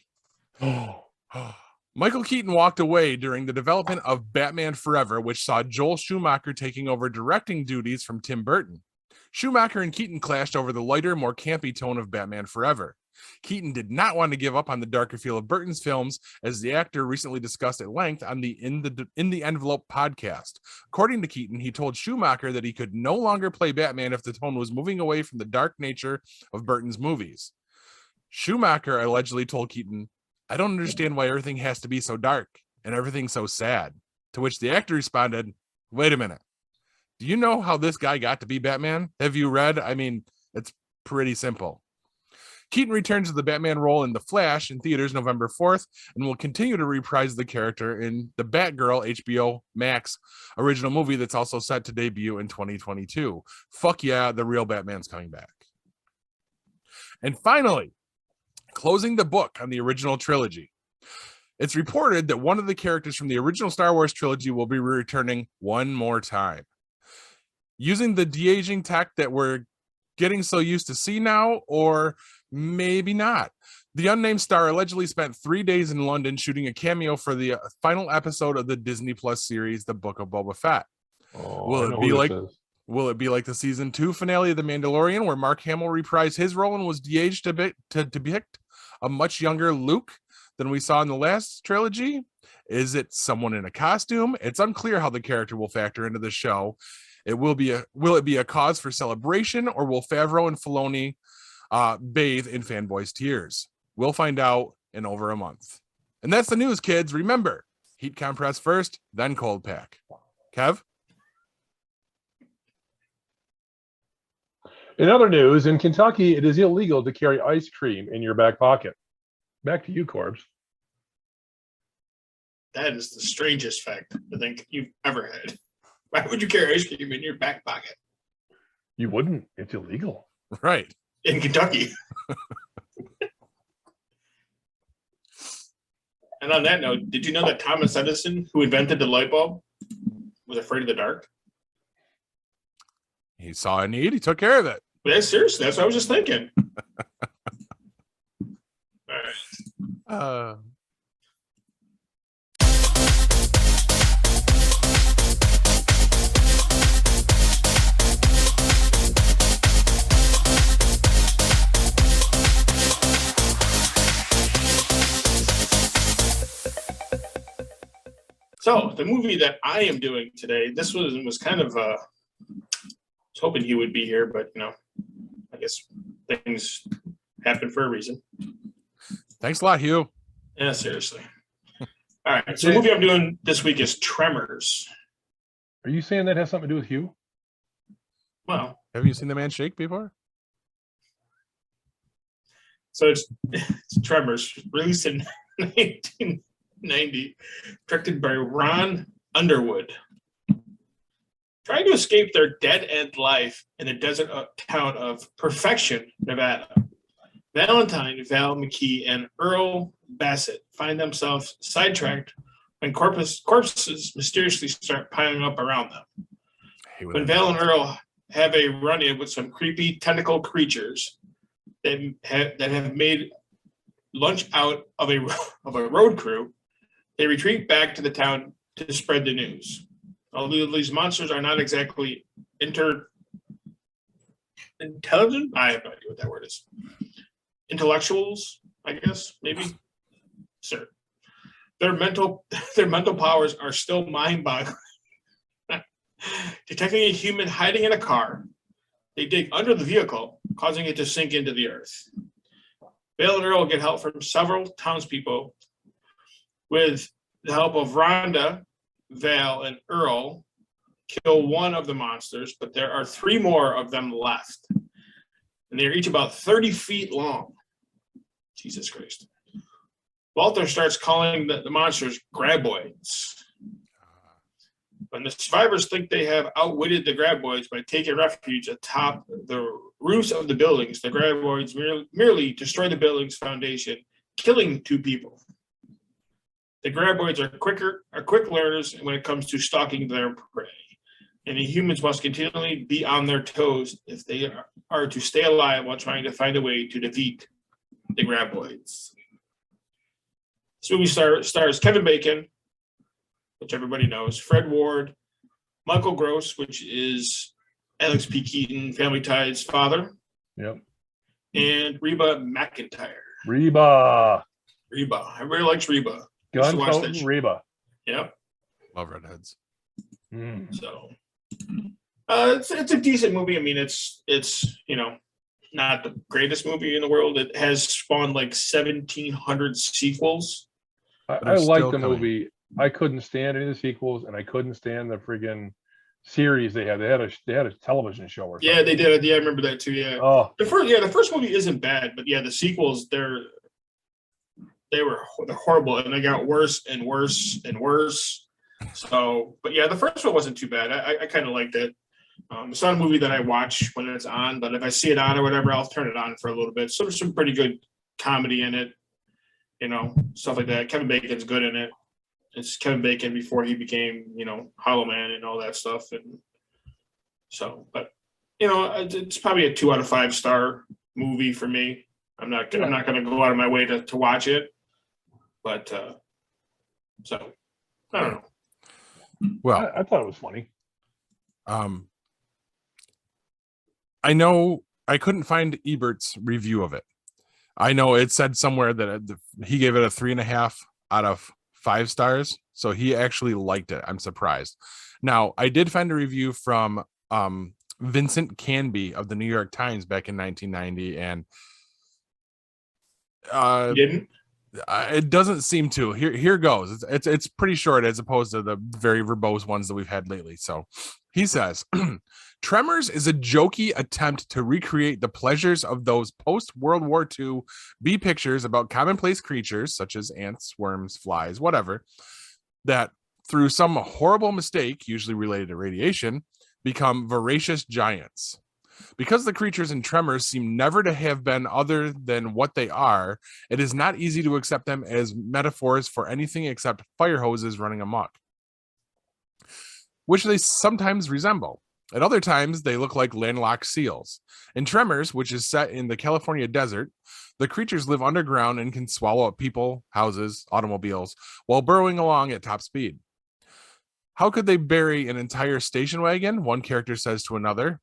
Michael Keaton walked away during the development of Batman Forever, which saw Joel Schumacher taking over directing duties from Tim Burton. Schumacher and Keaton clashed over the lighter, more campy tone of Batman Forever. Keaton did not want to give up on the darker feel of Burton's films, as the actor recently discussed at length on the In the Envelope podcast. According to Keaton, he told Schumacher that he could no longer play Batman if the tone was moving away from the dark nature of Burton's movies. Schumacher allegedly told Keaton, "I don't understand why everything has to be so dark and everything so sad." To which the actor responded, "Wait a minute. Do you know how this guy got to be Batman? Have you read? I mean, it's pretty simple." Keaton returns to the Batman role in The Flash in theaters November 4th and will continue to reprise the character in the Batgirl HBO Max original movie that's also set to debut in 2022. Fuck yeah, the real Batman's coming back. And finally, closing the book on the original trilogy. It's reported that one of the characters from the original Star Wars trilogy will be returning one more time. Using the de-aging tech that we're getting so used to see now, or maybe not. The unnamed star allegedly spent 3 days in London shooting a cameo for the final episode of the Disney Plus series, The Book of Boba Fett. Will it be like the season 2 finale of The Mandalorian, where Mark Hamill reprised his role and was de-aged to depict a much younger Luke than we saw in the last trilogy? Is it someone in a costume? It's unclear how the character will factor into the show. Will it be a cause for celebration, or will Favreau and Filoni bathe in fanboys' tears? We'll find out in over a month. And that's the news, kids. Remember, heat compress first, then cold pack. Kev? In other news, in Kentucky, it is illegal to carry ice cream in your back pocket. Back to you, Corbs. That is the strangest fact I think you've ever had. Why would you carry ice cream in your back pocket? You wouldn't. It's illegal. Right. In Kentucky. And on that note, did you know that Thomas Edison, who invented the light bulb, was afraid of the dark? He saw a need, he took care of it. Yeah, seriously, that's what I was just thinking. All right. So the movie that I am doing today, this was kind of I was hoping he would be here, but I guess things happen for a reason. Thanks a lot, Hugh. Yeah, seriously. All right. So the movie I'm doing this week is Tremors. Are you saying that has something to do with Hugh? Well, have you seen the man shake before? So it's Tremors, released in 1990, directed by Ron Underwood. Trying to escape their dead-end life in the desert town of Perfection, Nevada, Valentine, Val McKee, and Earl Bassett find themselves sidetracked when corpses mysteriously start piling up around them. When Val and Earl have a run-in with some creepy tentacle creatures that have made lunch out of a road crew, they retreat back to the town to spread the news. Although these monsters are not exactly intelligent, I have no idea what that word is. Intellectuals, I guess, maybe. Sir, their mental powers are still mind-boggling. Detecting a human hiding in a car, they dig under the vehicle, causing it to sink into the earth. Vale and Earl get help from several townspeople. With the help of Rhonda, Vale, and Earl, kill one of the monsters, but there are 3 more of them left. And they're each about 30 feet long. Jesus Christ. Walter starts calling the monsters graboids. When the survivors think they have outwitted the graboids by taking refuge atop the roofs of the buildings, the graboids merely destroy the building's foundation, killing 2 people. The graboids are quick learners when it comes to stalking their prey, and the humans must continually be on their toes if they are to stay alive while trying to find a way to defeat the graboids. This movie stars Kevin Bacon, which everybody knows, Fred Ward, Michael Gross, which is Alex P. Keaton, Family Ties' father. Yep. and Reba McEntire. Reba. Everybody likes Reba. Gun toting Reba. Yep. Love redheads. So it's a decent movie. I mean, it's not the greatest movie in the world. It has spawned like 1,700 sequels. I like the movie. I couldn't stand any of the sequels, and I couldn't stand the friggin' series they had. They had a television show or something. Yeah, they did. Yeah, I remember that too. Yeah. Oh, the first movie isn't bad, but yeah, the sequels they're horrible, and they got worse and worse and worse. So, but yeah, the first one wasn't too bad. I kind of liked it. It's not a movie that I watch when it's on, but if I see it on or whatever, I'll turn it on for a little bit. So there's some pretty good comedy in it, stuff like that. Kevin Bacon's good in it. It's Kevin Bacon before he became, Hollow Man and all that stuff. And so, but it's probably a 2 out of 5 star movie for me. I'm not going to go out of my way to watch it, but so I don't know. Well, I thought it was funny. I know I couldn't find Ebert's review of it. I know it said somewhere that he gave it a 3.5 out of 5 stars. So he actually liked it. I'm surprised. Now, I did find a review from Vincent Canby of the New York Times back in 1990. And you didn't? It doesn't seem to. Here goes. It's pretty short as opposed to the very verbose ones that we've had lately. So he says, Tremors is a jokey attempt to recreate the pleasures of those post-World War II B pictures about commonplace creatures such as ants, worms, flies, whatever, that through some horrible mistake, usually related to radiation, become voracious giants. Because the creatures in Tremors seem never to have been other than what they are, it is not easy to accept them as metaphors for anything except fire hoses running amok, which they sometimes resemble. At other times, they look like landlocked seals. In Tremors, which is set in the California desert, the creatures live underground and can swallow up people, houses, automobiles, while burrowing along at top speed. How could they bury an entire station wagon? One character says to another.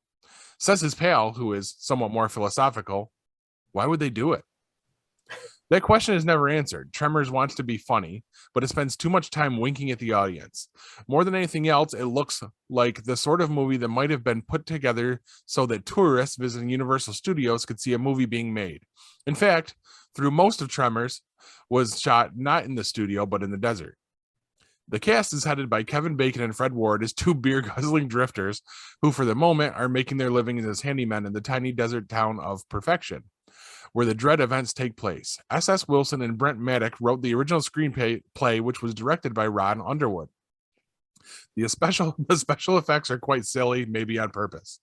Says his pal, who is somewhat more philosophical, why would they do it? That question is never answered. Tremors wants to be funny, but it spends too much time winking at the audience. More than anything else, it looks like the sort of movie that might have been put together so that tourists visiting Universal Studios could see a movie being made. In fact, through most of Tremors was shot not in the studio, but in the desert. The cast is headed by Kevin Bacon and Fred Ward as 2 beer-guzzling drifters who, for the moment, are making their living as handymen in the tiny desert town of Perfection, where the dread events take place. S.S. Wilson and Brent Maddock wrote the original screenplay, which was directed by Ron Underwood. The special effects are quite silly, maybe on purpose.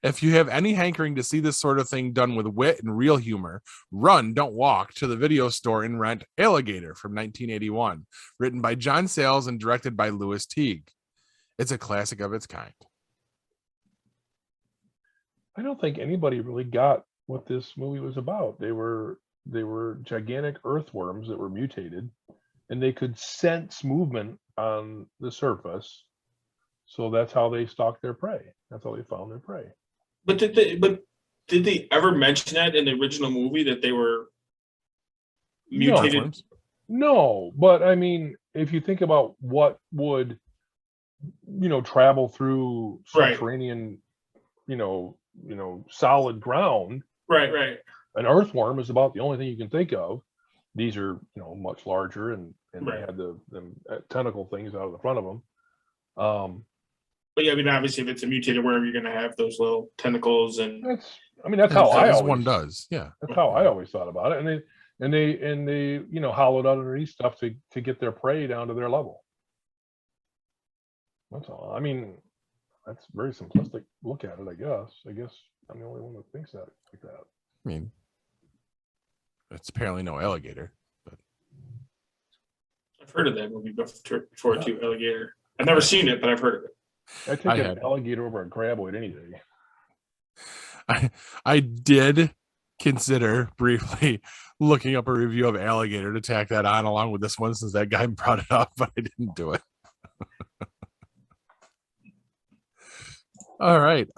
If you have any hankering to see this sort of thing done with wit and real humor, run, don't walk, to the video store and rent Alligator from 1981, written by John Sayles and directed by Louis Teague. It's a classic of its kind. I don't think anybody really got what this movie was about. They were gigantic earthworms that were mutated, and they could sense movement on the surface. So that's how they stalked their prey. That's how they found their prey. But did they ever mention that in the original movie that they were mutated? No, but I mean, if you think about what would, travel through subterranean, solid ground. Right. An earthworm is about the only thing you can think of. These are, much larger, and they had the tentacle things out of the front of them. But yeah, I mean, obviously, if it's a mutated worm, you're going to have those little tentacles, and that's how one does. Yeah, that's how I always thought about it. And they hollowed out underneath stuff to get their prey down to their level. That's all. I mean, that's a very simplistic look at it. I guess I'm the only one that thinks that like that. I mean, it's apparently no alligator, but I've heard of that movie before too. Alligator. I've never seen it, but I've heard of it. I take an alligator over a graboid any day. I did consider briefly looking up a review of Alligator to tack that on along with this one since that guy brought it up, but I didn't do it. All right.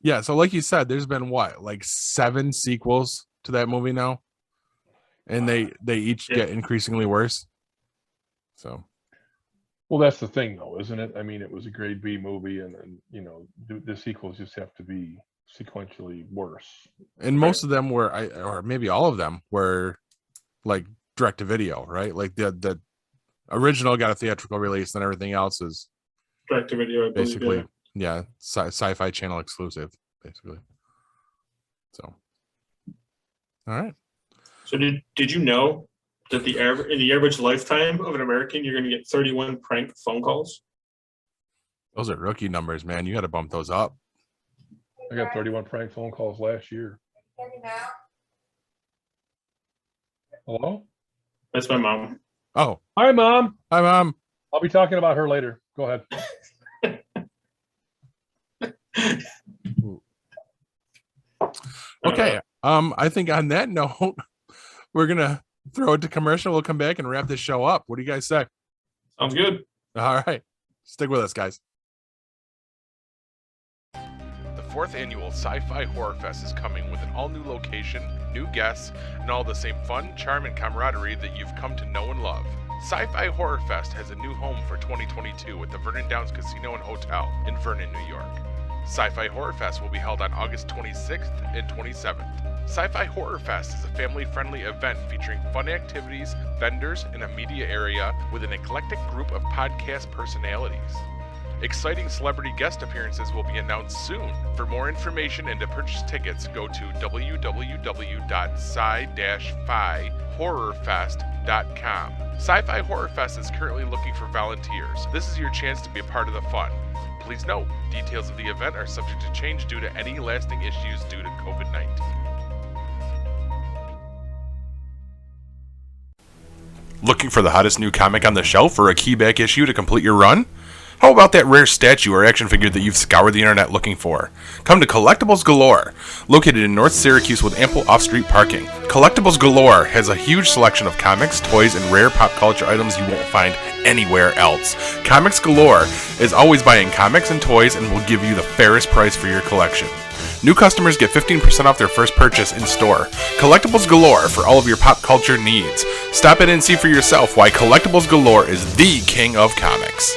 Yeah, so like you said, there's been what, like 7 sequels to that movie now, and they each get increasingly worse. So, Well, that's the thing, though, isn't it? I mean, it was a grade B movie, and you know, the sequels just have to be sequentially worse. and most of them were, or maybe all of them were, like direct to video, right? Like the original got a theatrical release, and everything else is Direct to video, I believe. basically, yeah, sci-fi channel exclusive, basically. So, all right. So did you know that in the average lifetime of an American, you're going to get 31 prank phone calls? Those are rookie numbers, man. You got to bump those up. I got 31 prank phone calls last year. Hello? That's my mom. Oh, Hi, Mom. hi, Mom. I'll be talking about her later. Go ahead. Okay. I think on that note, we're gonna throw it to commercial. We'll come back and wrap this show up. What do you guys say? Sounds good. All right. Stick with us, guys. The 4th annual Sci-Fi Horror Fest is coming with an all-new location, new guests, and all the same fun, charm, and camaraderie that you've come to know and love. Sci-Fi Horror Fest has a new home for 2022 at the Vernon Downs Casino and Hotel in Vernon, New York. Sci-Fi Horror Fest will be held on August 26th and 27th. Sci-Fi Horror Fest is a family-friendly event featuring fun activities, vendors, and a media area with an eclectic group of podcast personalities. Exciting celebrity guest appearances will be announced soon. For more information and to purchase tickets, go to www.sci-fi-horrorfest.com. Sci-Fi Horror Fest is currently looking for volunteers. This is your chance to be a part of the fun. Please note, details of the event are subject to change due to any lasting issues due to COVID-19. Looking for the hottest new comic on the shelf or a key back issue to complete your run? How about that rare statue or action figure that you've scoured the internet looking for? Come to Collectibles Galore, located in North Syracuse with ample off-street parking. Collectibles Galore has a huge selection of comics, toys, and rare pop culture items you won't find anywhere else. Comics Galore is always buying comics and toys and will give you the fairest price for your collection. New customers get 15% off their first purchase in store. Collectibles Galore for all of your pop culture needs. Stop in and see for yourself why Collectibles Galore is the king of comics.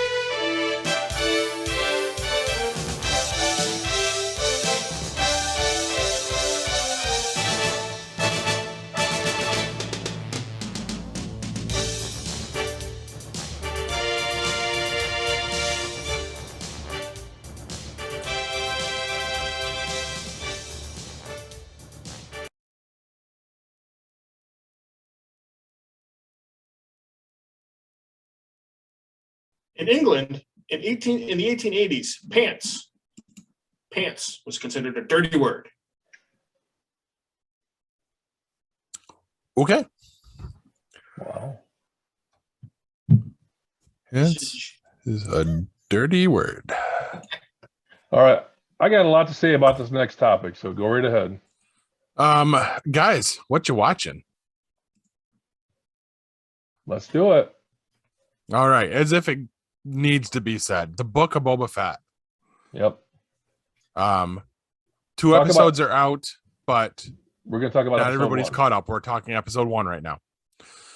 In England, in the 1880s, pants was considered a dirty word. Okay. Wow. It's is a dirty word. All right. I got a lot to say about this next topic, so go right ahead. Guys, what you watching? Let's do it. All right, as if it needs to be said, the Book of Boba Fett. Yep. 2 episodes are out, but we're going to talk about not everybody's caught up. We're talking episode 1 right now.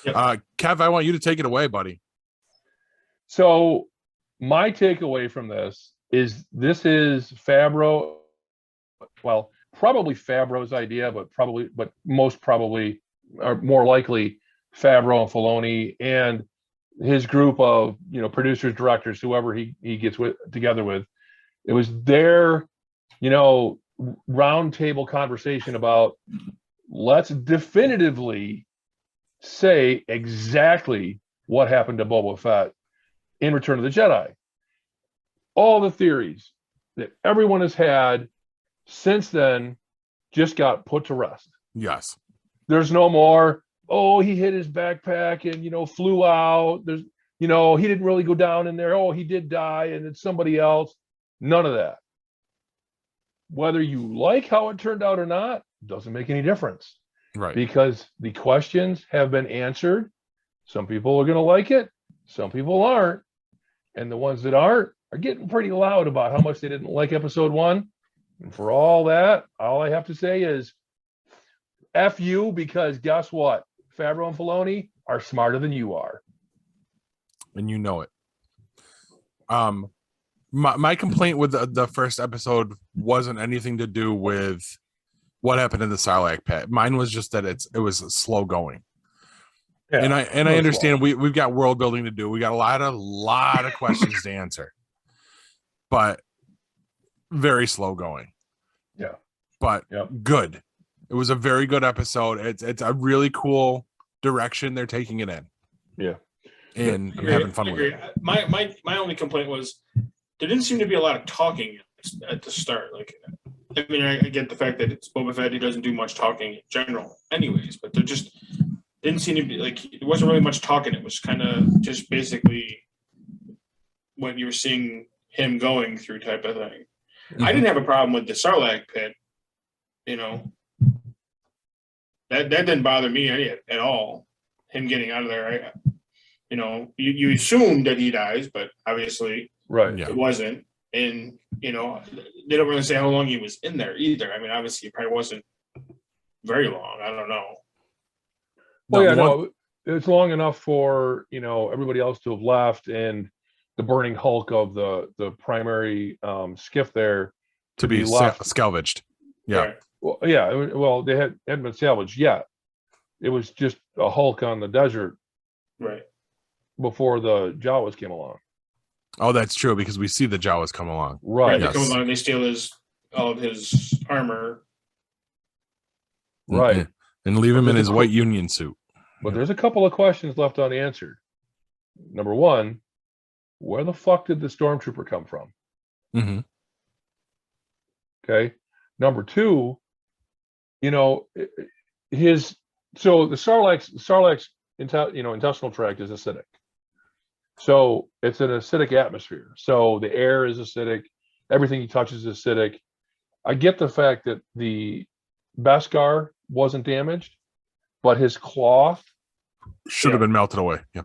Yep. Kev, I want you to take it away, buddy. So my takeaway from this is Favreau, well, probably Favreau's idea, but most probably, or more likely, Favreau and Filoni and his group of, producers, directors, whoever he gets together with. It was their, round table conversation about, let's definitively say exactly what happened to Boba Fett in Return of the Jedi. All the theories that everyone has had since then just got put to rest. Yes. There's no more, he hit his backpack and, flew out. There's, he didn't really go down in there. He did die and it's somebody else. None of that. Whether you like how it turned out or not, doesn't make any difference. Right. Because the questions have been answered. Some people are going to like it. Some people aren't. And the ones that aren't are getting pretty loud about how much they didn't like episode 1. And for all that, all I have to say is F you, because guess what? Favreau and Filoni are smarter than you are. And you know it. My complaint with the first episode wasn't anything to do with what happened in the Sarlacc pit. Mine was just that it was slow going. Yeah, and I understand we've got world building to do. We got a lot of questions to answer, but very slow going. Yeah, but good. It was a very good episode. It's a really cool direction they're taking it in. Yeah, and I'm having fun with it. My only complaint was there didn't seem to be a lot of talking at the start. Like, I mean, I get the fact that it's Boba Fett. He doesn't do much talking in general, anyways. But there just didn't seem to be like it wasn't really much talking. It was kind of just basically what you were seeing him going through type of thing. Mm-hmm. I didn't have a problem with the Sarlacc pit. You know, that didn't bother me at all. Him getting out of there, you assume that he dies, but obviously, it wasn't. And they don't really say how long he was in there either. I mean, obviously, he probably wasn't very long. I don't know. Well, it's long enough for everybody else to have left, and the burning hulk of the primary skiff there to be salvaged. Yeah. Right. Well, yeah. Well, they hadn't been salvaged yet. It was just a hulk on the desert, right, before the Jawas came along. Oh, that's true, because we see the Jawas come along. Right. They come along and they steal all of his armor. Right. Mm-hmm. And leave him in his white Union suit. But there's a couple of questions left unanswered. Number one, where the fuck did the stormtrooper come from? Mm-hmm. Okay. Number two, so the Sarlacc's intestinal tract is acidic. So it's an acidic atmosphere. So the air is acidic. Everything he touches is acidic. I get the fact that the Beskar wasn't damaged, but his cloth should have been melted away. Yeah.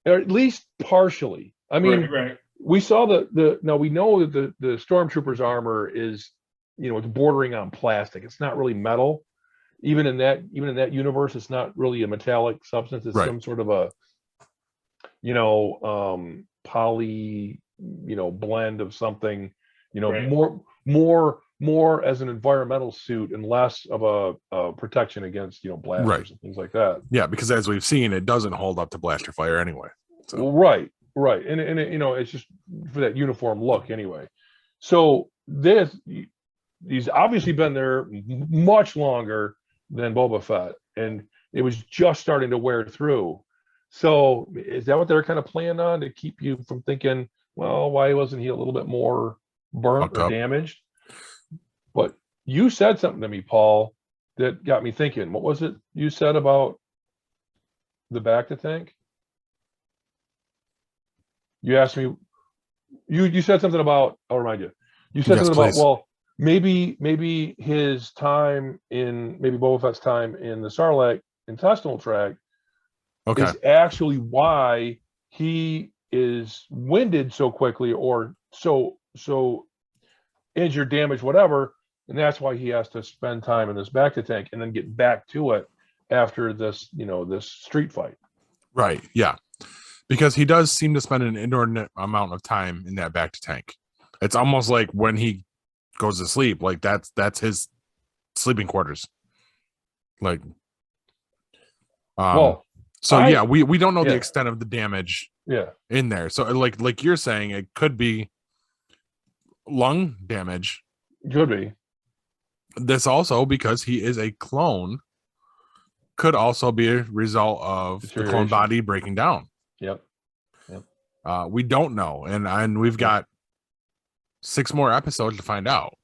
Or at least partially. I mean, right. We saw now we know that the stormtrooper's armor is, it's bordering on plastic. It's not really metal. Even in that universe, it's not really a metallic substance. It's some sort of a, poly, blend of something, more as an environmental suit and less of a protection against, blasters and things like that. Yeah, because as we've seen, it doesn't hold up to blaster fire anyway. So. Well, right. And it's just for that uniform look anyway. So he's obviously been there much longer than Boba Fett, and it was just starting to wear through. So is that what they're kind of playing on, to keep you from thinking, well, why wasn't he a little bit more burnt or damaged? But you said something to me, Paul, that got me thinking. What was it you said about the back to tank? You asked me, you said something about, I'll remind you. You said something about, well, maybe his time maybe Boba Fett's time in the Sarlacc intestinal tract is actually why he is winded so quickly, or so injured, damaged, whatever, and that's why he has to spend time in this back to tank and then get back to it after this, this street fight. Right. Yeah. Because he does seem to spend an inordinate amount of time in that back to tank. It's almost like when he goes to sleep, like that's his sleeping quarters. Like, we don't know the extent of the damage in there. So like you're saying, it could be lung damage. Could be. This also, because he is a clone, could also be a result of the clone body breaking down. Yep. We don't know, and we've got 6 more episodes to find out.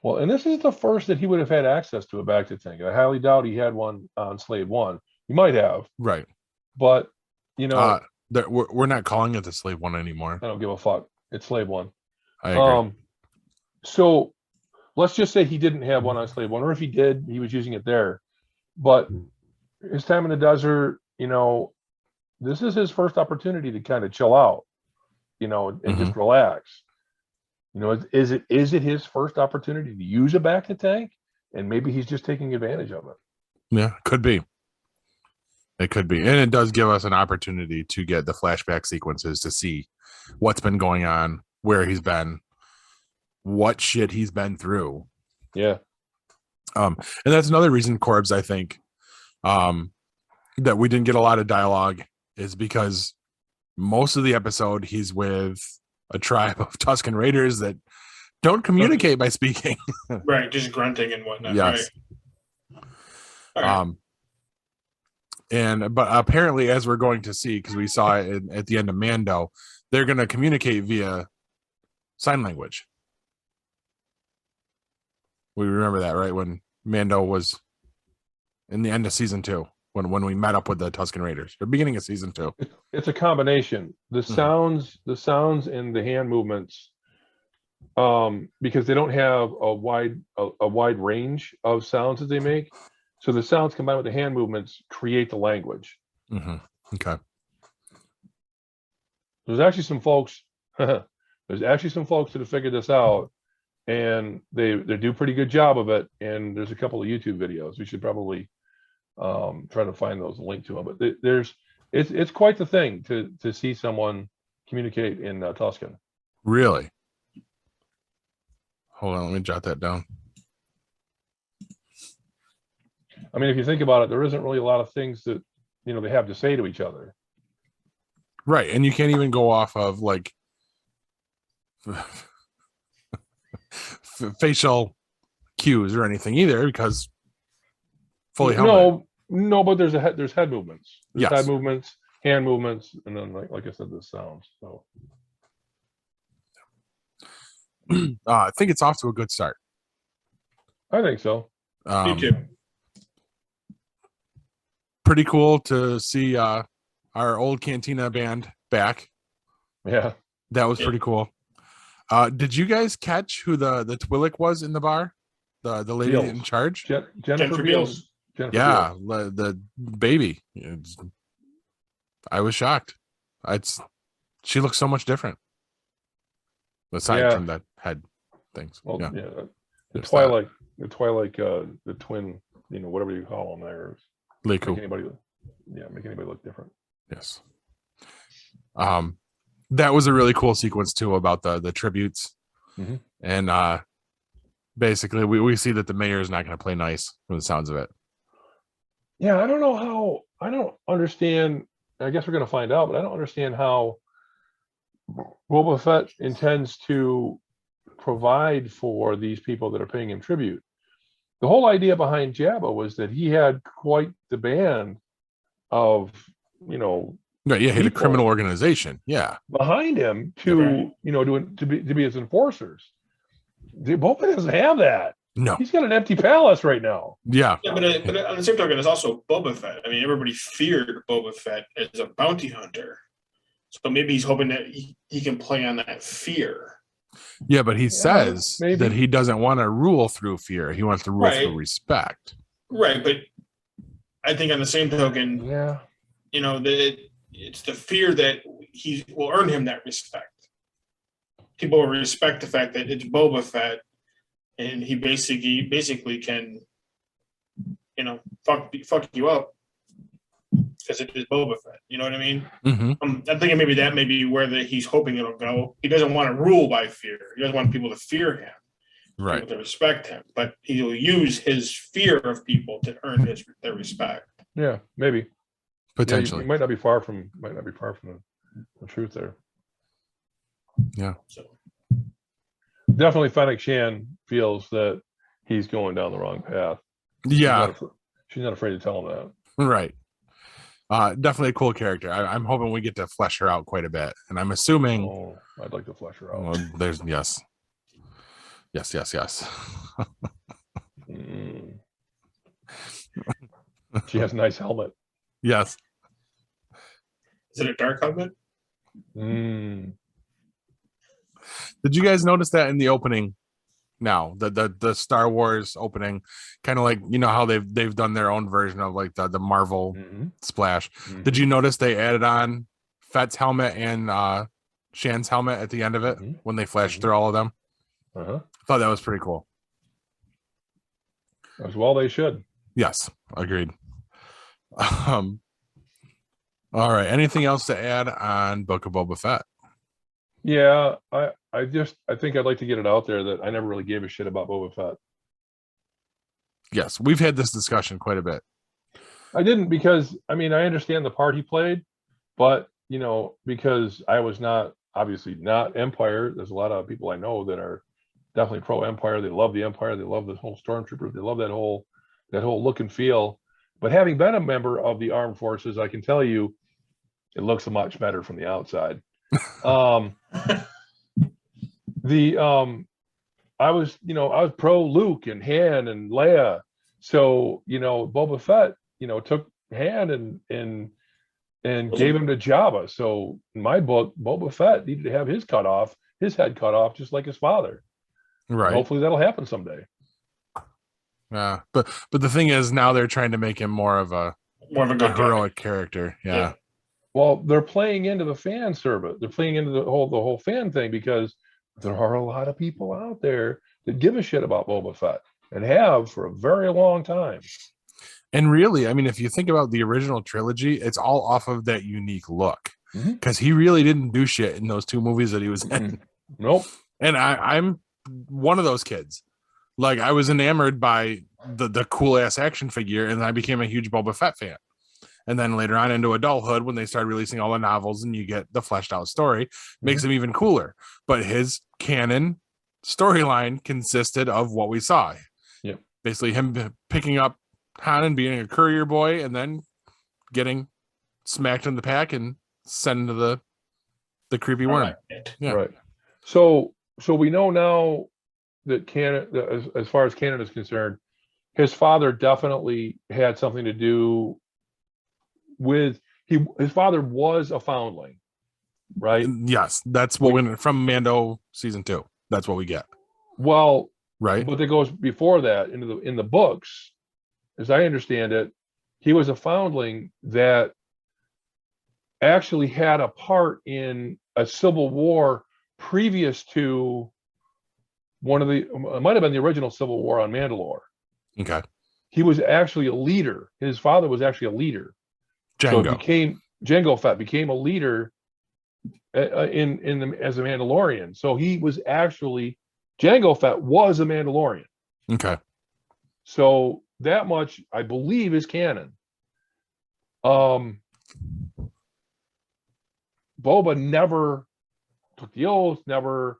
Well, and this is the first that he would have had access to a back to tank. I highly doubt he had one on Slave 1. He might have, right? But we're not calling it the Slave 1 anymore. I don't give a fuck. It's Slave 1. I agree. So let's just say he didn't have one on Slave 1, or if he did, he was using it there. But his time in the desert, this is his first opportunity to kind of chill out, and just relax. You know, is it his first opportunity to use a back tank, and maybe he's just taking advantage of it? Yeah, could be. It could be, and it does give us an opportunity to get the flashback sequences to see what's been going on, where he's been, what shit he's been through. Yeah. And that's another reason, Corbs, I think, that we didn't get a lot of dialogue is because most of the episode he's with a tribe of Tusken Raiders that don't communicate by speaking. Right, just grunting and whatnot. Yes. Right. All right. But apparently, as we're going to see, because we saw it at the end of Mando, they're going to communicate via sign language. We remember that, right? When Mando was in the end of season 2, when we met up with the Tusken Raiders, or beginning of season 2. It's a combination. The sounds and the hand movements, because they don't have a wide range of sounds that they make. So the sounds combined with the hand movements create the language. Mm-hmm. Okay. There's actually some folks. There's actually some folks that have figured this out, and they do a pretty good job of it. And there's a couple of YouTube videos. We should probably try to find those and link to them. But it's quite the thing to see someone communicate in Tusken. Really? Hold on, let me jot that down. I mean, if you think about it, there isn't really a lot of things that they have to say to each other. Right, and you can't even go off of like facial cues or anything either, because fully helmet. No, but there's head movements. There's Yes. head movements, hand movements, and then like I said, the sounds. So I think it's off to a good start. I think so. Me too. Pretty cool to see our old Cantina band back. Yeah. That was pretty cool. Did you guys catch who the Twi'lek was in the bar? The lady Beals. in charge? Jennifer Beals. Jennifer Yeah, Beals. the baby. I was shocked. She looks so much different. Aside from that head things. Well, yeah. The Twilight, the twin, whatever you call them there. Make Leku. anybody look different. Yes. That was a really cool sequence too about the tributes. Mm-hmm. And basically we see that the mayor is not going to play nice from the sounds of it. Yeah, I don't understand. I guess we're going to find out, but I don't understand how Boba Fett intends to provide for these people that are paying him tribute. The whole idea behind Jabba was that he had quite the band of, No, yeah, he had a criminal organization. Yeah, behind him to be his enforcers. Boba doesn't have that. no, He's got an empty palace right now. yeah, Yeah, but on the same token, it's also Boba Fett. I mean, everybody feared Boba Fett as a bounty hunter. So maybe he's hoping that he can play on that fear. yeah. But he says maybe. that he doesn't want to rule through fear. He wants to rule through respect. Right, but I think on the same token, Yeah. It's the fear that he will earn him that respect. People will respect the fact that it's Boba Fett, and he basically can, fuck you up because it is Boba Fett. You know what I mean? Mm-hmm. I'm thinking maybe that may be where he's hoping it'll go. He doesn't want to rule by fear. He doesn't want people to fear him, Right. people to respect him. But he'll use his fear of people to earn their respect. Yeah, maybe. Potentially. You might not be far from the truth there. Yeah. So Definitely Fennec Shan feels that he's going down the wrong path. Yeah. She's not afraid to tell him that. Right. Definitely a cool character. I'm hoping we get to flesh her out quite a bit. And I'm assuming I'd like to flesh her out. there's yes. She has a nice helmet. Yes. is it a dark helmet? Mm. Did you guys notice that in the opening? Now the Star Wars opening, kind of like how they've done their own version of like the Marvel splash. Mm-hmm. Did you notice they added on Fett's helmet and Shan's helmet at the end of it when they flashed through all of them? Uh-huh. I thought that was pretty cool. As well they should. Yes, agreed. All right. Anything else to add on Book of Boba Fett? Yeah, I think I'd like to get it out there that I never really gave a shit about Boba Fett. Yes, we've had this discussion quite a bit. I didn't because I understand the part he played, but because I was obviously not Empire. There's a lot of people I know that are definitely pro Empire. They love the Empire. They love the whole Stormtroopers. They love that whole look and feel. But having been a member of the armed forces, I can tell you, it looks much better from the outside. I was pro Luke and Han and Leia. So, Boba Fett, took Han and gave him to Jabba. So in my book, Boba Fett needed to have his head cut off, just like his father. Right. And hopefully that'll happen someday. Yeah. But the thing is, now they're trying to make him more of a good heroic character. Yeah. Well, they're playing into the fan service. They're playing into the whole fan thing because there are a lot of people out there that give a shit about Boba Fett and have for a very long time. And really, if you think about the original trilogy, it's all off of that unique look because he really didn't do shit in those 2 movies that he was in. Nope. And I'm one of those kids. Like, I was enamored by the cool ass action figure, and I became a huge Boba Fett fan. And then later on into adulthood, when they started releasing all the novels and you get the fleshed out story, makes him even cooler. But his canon storyline consisted of what we saw. Yeah. Basically him picking up Han and being a courier boy and then getting smacked in the pack and sent into the creepy worm. Yeah. Right. So we know now that canon, as far as canon is concerned, his father definitely had something to do with his father was a foundling, right? Yes, that's what we from Mando season 2. That's what we get. Well, right. But it goes before that in the books, as I understand it, he was a foundling that actually had a part in a civil war previous to it might have been the original Civil War on Mandalore. Okay. He was actually a leader. His father was actually a leader. Jango. So Jango Fett became a leader as a Mandalorian. So he was actually Jango Fett was a Mandalorian. Okay. So that much I believe is canon. Boba never took the oath, never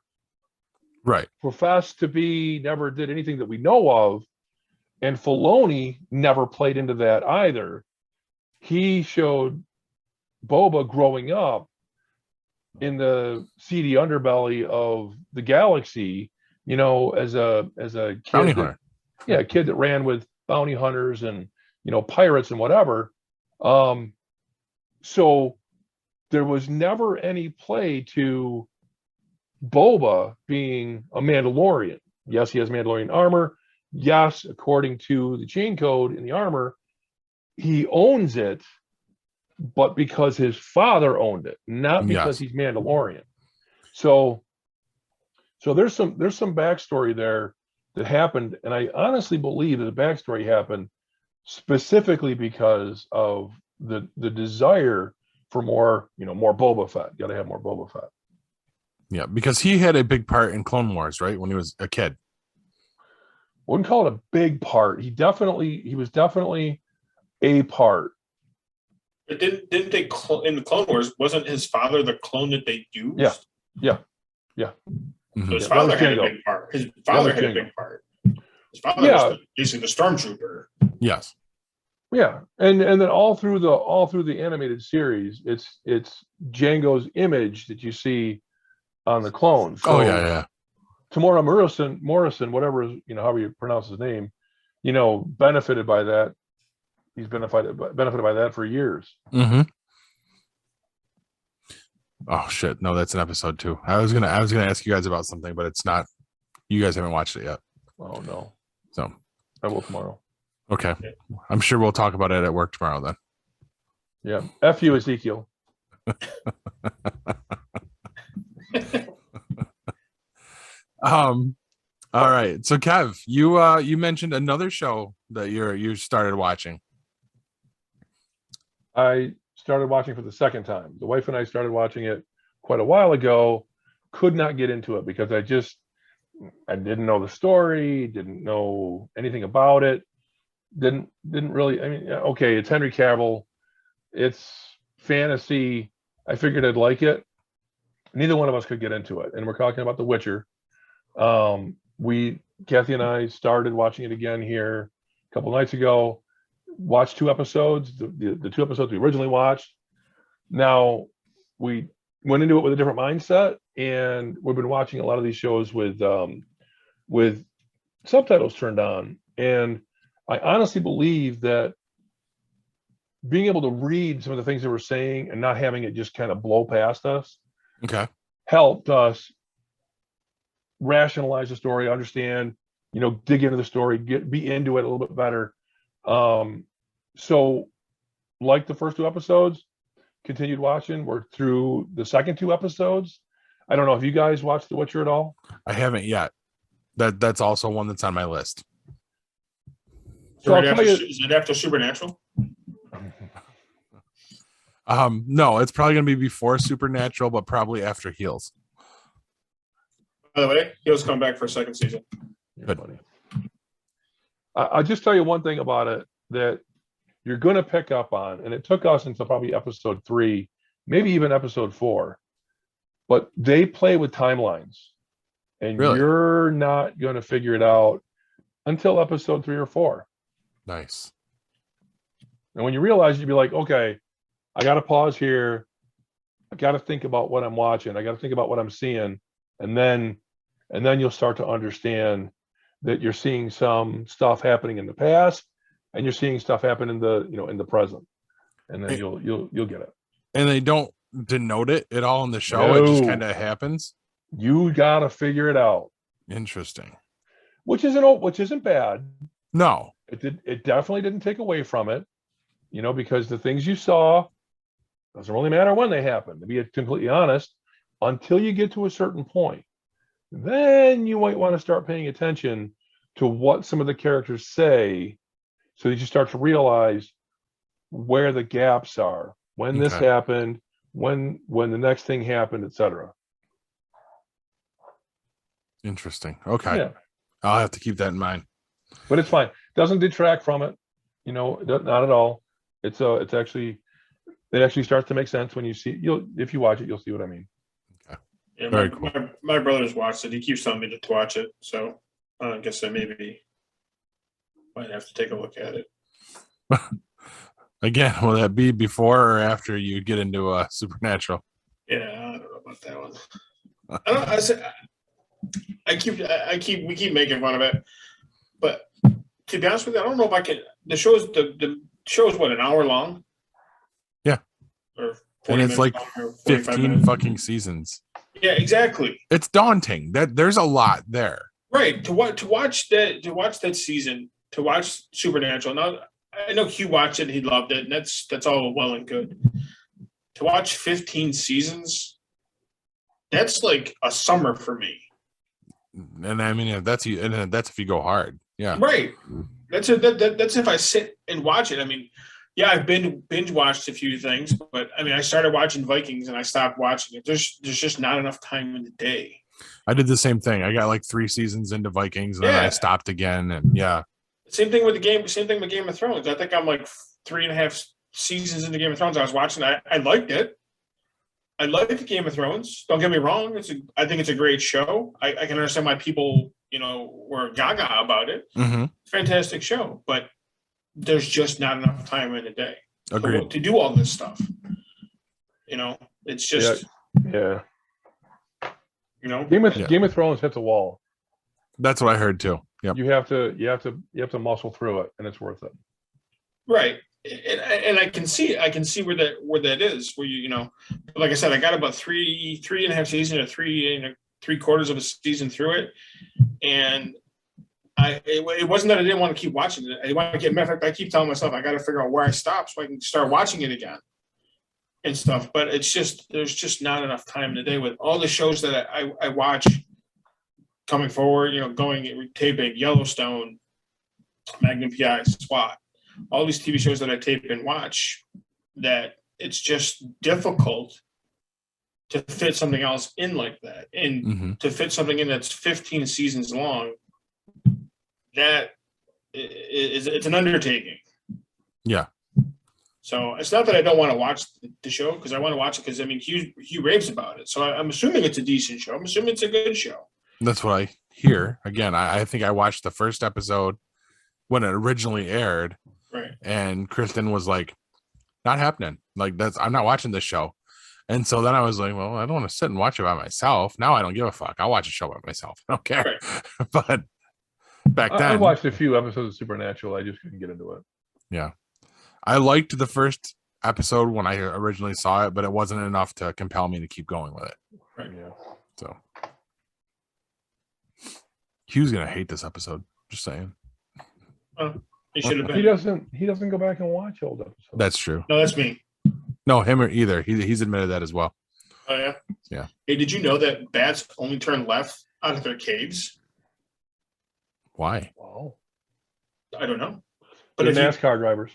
professed to be, never did anything that we know of, and Filoni never played into that either. He showed Boba growing up in the seedy underbelly of the galaxy, as a kid, bounty hunter. A kid that ran with bounty hunters and pirates and whatever. So there was never any play to Boba being a Mandalorian. Yes, he has Mandalorian armor. Yes, according to the chain code in the armor, he owns it, but because his father owned it, not because he's Mandalorian. So there's some backstory there that happened, and I honestly believe that the backstory happened specifically because of the desire for more Boba Fett. Got to have more Boba Fett. Yeah, because he had a big part in Clone Wars, right? When he was a kid. Wouldn't call it a big part. He was definitely a part. But didn't they in the Clone Wars? Wasn't his father the clone that they used? Yeah. So his father had a big part. His father had a big part. His father was basically the stormtrooper. Yes. Yeah, and then all through the animated series, it's Jango's image that you see on the clones. So, yeah. Tamora Morrison, whatever however you pronounce his name, benefited by that. He's benefited by that for years. Mm-hmm. Oh shit! No, that's an episode 2. I was gonna ask you guys about something, but it's not. You guys haven't watched it yet. Oh no. So I will tomorrow. Okay, I'm sure we'll talk about it at work tomorrow then. Yeah. F you, Ezekiel. All right. So Kev, you mentioned another show that you started watching. I started watching for the second time. The wife and I started watching it quite a while ago. Could not get into it because I didn't know the story, didn't know anything about it. Didn't really. I mean, okay, it's Henry Cavill. It's fantasy. I figured I'd like it. Neither one of us could get into it, and we're talking about The Witcher. Kathy and I started watching it again here a couple nights ago. Watched 2 episodes, the 2 episodes we originally watched. Now we went into it with a different mindset, and we've been watching a lot of these shows with subtitles turned on. And I honestly believe that being able to read some of the things they were saying and not having it just kind of blow past us helped us rationalize the story, understand, dig into the story, be into it a little bit better. So like the first 2 episodes, continued watching. We're through the second 2 episodes. I don't know if you guys watched The Witcher at all. I haven't yet. That's also one that's on my list. So is it after Supernatural? No, it's probably gonna be before Supernatural, but probably after Heels. By the way, Heels come back for a second season. Good. I'll just tell you one thing about it that you're going to pick up on, and it took us until probably episode 3, maybe even episode 4, but they play with timelines, and Really? You're not going to figure it out until episode 3 or 4. Nice. And when you realize, you'd be like, okay, I got to pause here. I got to think about what I'm watching. I got to think about what I'm seeing. And then you'll start to understand that you're seeing some stuff happening in the past, and you're seeing stuff happen in the present. And then you'll get it. And they don't denote it at all in the show. No. It just kind of happens. You got to figure it out. Interesting. Which isn't bad. No. It definitely didn't take away from it. Because the things you saw, doesn't really matter when they happen, to be completely honest, until you get to a certain point. Then you might want to start paying attention to what some of the characters say, so that you start to realize where the gaps are, when this happened, when the next thing happened, etc. Interesting. Okay. Yeah. I'll have to keep that in mind. But it's fine. Doesn't detract from it. Not at all. It actually starts to make sense when you see. If you watch it, you'll see what I mean. Okay. Yeah, very cool. My brother's watched it. He keeps telling me to watch it, so I guess I maybe might have to take a look at it. Again, will that be before or after you get into Supernatural? Yeah, I don't know about that one. We keep making fun of it, but to be honest with you, I don't know if I can. The show's what, an hour long? Yeah, or and it's like 15 fucking seasons. Yeah, exactly. It's daunting. There's a lot there. Right. To watch that season, to watch Supernatural. Now I know Hugh watched it, he loved it, and that's all well and good. To watch 15 seasons, that's like a summer for me. And I mean, that's if you go hard. Yeah. Right. That's if I sit and watch it. I mean, yeah, I've binge watched a few things, but I mean, I started watching Vikings and I stopped watching it. There's just not enough time in the day. I did the same thing. I got like 3 seasons into Vikings and then I stopped again. And yeah. Same thing with Game of Thrones. I think I'm like 3.5 seasons into Game of Thrones. I was watching. I liked it. I liked Game of Thrones. Don't get me wrong. I think it's a great show. I can understand why people, were gaga about it. Mm-hmm. Fantastic show, but there's just not enough time in the day to do all this stuff. It's just yeah. Game of Thrones hits a wall. That's what I heard too. Yep. You have to muscle through it, and it's worth it. Right. And I can see where that is, where like I said, I got about 3.5 seasons or 3.75 of a season through it, and it wasn't that I didn't want to keep watching it. I want to get. Matter of fact, I keep telling myself I got to figure out where I stopped so I can start watching it again and stuff. But it's just there's just not enough time in the day with all the shows that I watch. coming forward, going taping Yellowstone, Magnum PI, SWAT, all these TV shows that I tape and watch, that it's just difficult to fit something else in like that. And to fit something in that's 15 seasons long, that it's an undertaking. Yeah. So it's not that I don't want to watch the show, because I want to watch it because, Hugh raves about it. So I'm assuming it's a decent show. I'm assuming it's a good show. That's what I hear. Again, I think I watched the first episode when it originally aired. Right. And Kristen was like, not happening. Like, I'm not watching this show. And so then I was like, well, I don't want to sit and watch it by myself. Now I don't give a fuck. I'll watch a show by myself. I don't care. Right. But back then, I watched a few episodes of Supernatural. I just couldn't get into it. Yeah. I liked the first episode when I originally saw it, but it wasn't enough to compel me to keep going with it. Right. Yeah. So Hugh's gonna hate this episode. Just saying. He should have been. He doesn't go back and watch old episodes. That's true. No, that's me. No, him or either. He's admitted that as well. Oh yeah. Yeah. Hey, did you know that bats only turn left out of their caves? Why? Wow. I don't know. But they're NASCAR drivers.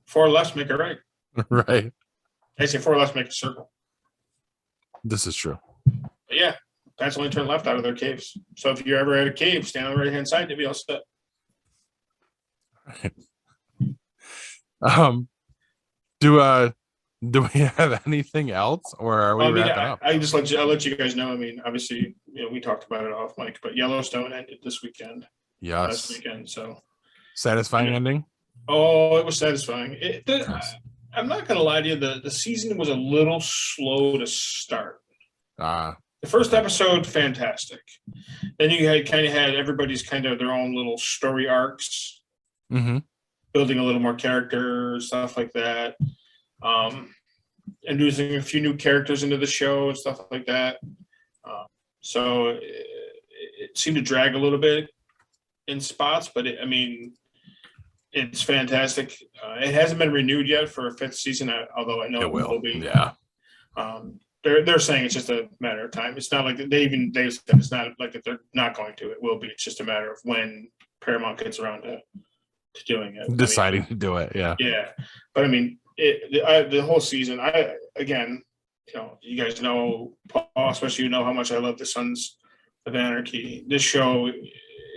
4 lefts make a right. Right. I say 4 lefts make a circle. This is true. But yeah, bats only turn left out of their caves. So if you're ever at a cave, stand on the right hand side, you'll be all set. Do we have anything else, or are we wrapping up? I just I'll let you guys know. Obviously, we talked about it off mic, but Yellowstone ended this weekend. Yes. Last weekend. So satisfying ending. Oh, it was satisfying. I'm not gonna lie to you. The season was a little slow to start. The first episode, fantastic. Then you had everybody's kind of their own little story arcs. Mm-hmm. Building a little more character, stuff like that. Introducing a few new characters into the show and stuff like that. So it seemed to drag a little bit in spots, but it's fantastic. It hasn't been renewed yet for a 5th season, although I know it will be. Yeah. They're saying it's just a matter of time. It's not like they said it's not like that they're not going to. It will be. It's just a matter of when Paramount gets around to doing it. Deciding to do it. Yeah. Yeah. But the whole season, you guys know, Paul, especially how much I love the Sons of Anarchy. This show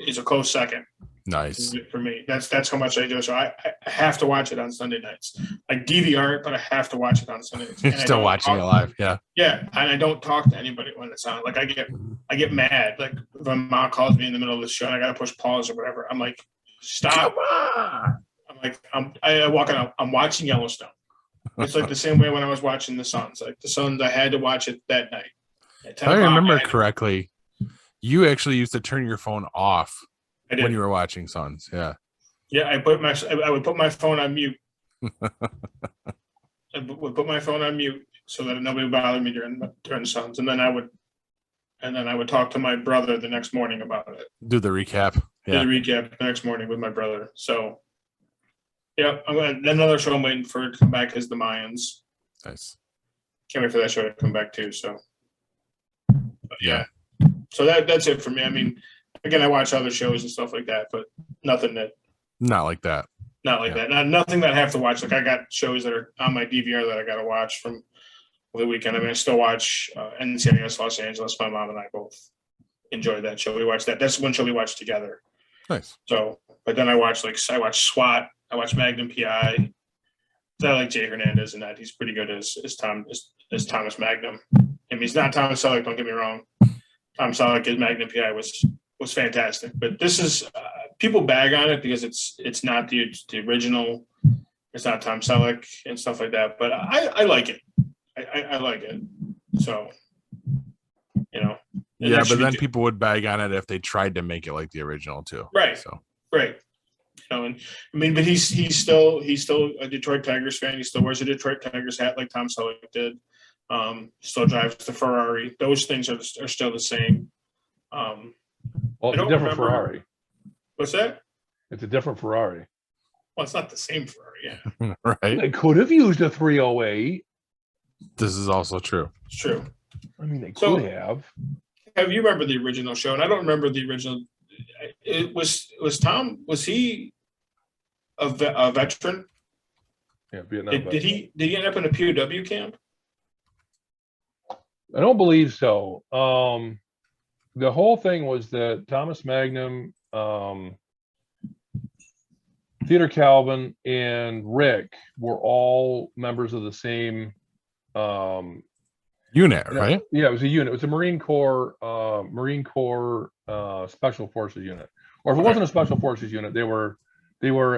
is a close second. Nice. For me. That's how much I do. So I have to watch it on Sunday nights. I DVR it, but I have to watch it on Sunday nights. You're still watching it live. Yeah. Yeah. And I don't talk to anybody when it's on. Like I get mad. Like if my mom calls me in the middle of the show and I gotta push pause or whatever, I'm like, stop. Come on. I'm like, I walk out, I'm watching Yellowstone. It's like the same way when I was watching The Sons. Like The Sons, I had to watch it that night. If I remember correctly, you actually used to turn your phone off when you were watching Sons. Yeah. Yeah, I would put my phone on mute. I would put my phone on mute so that nobody would bother me during Sons. And then I would talk to my brother the next morning about it. Do the recap. Yeah. Do the recap the next morning with my brother. So yeah, another show I'm waiting for it to come back is The Mayans. Nice. Can't wait for that show to come back too. So yeah. So that's it for me. Again, I watch other shows and stuff like that, but nothing that. Not like that. Not like that. Nothing that I have to watch. Like I got shows that are on my DVR that I got to watch from the weekend. I still watch NCIS Los Angeles. My mom and I both enjoyed that show. We watched that. That's one show we watched together. Nice. So, but then I watch SWAT. I watch Magnum PI. I like Jay Hernandez in that. He's pretty good as Thomas Magnum. He's not Thomas Selleck. Don't get me wrong. Tom Selleck as Magnum PI was fantastic. But this is people bag on it because it's not the original. It's not Tom Selleck and stuff like that. But I like it. I like it. So Yeah, but then people would bag on it if they tried to make it like the original too. Right. So right. But he's still a Detroit Tigers fan. He still wears a Detroit Tigers hat like Tom Selleck did. Still drives the Ferrari. Those things are still the same. Well, it's a different Ferrari. What's that? It's a different Ferrari. Well, it's not the same Ferrari. Yeah. Right. They could have used a 308. This is also true. It's true. I mean, they So- could have. Have you remember the original show? And I don't remember the original. It was Tom. Was he a veteran? Yeah, Vietnam. Did he end up in a POW camp? I don't believe so. The whole thing was that Thomas Magnum, Theodore Calvin, and Rick were all members of the same Unit, right? Yeah, it was a unit. It was a Marine Corps Special Forces unit. Or if it wasn't a Special Forces unit, they were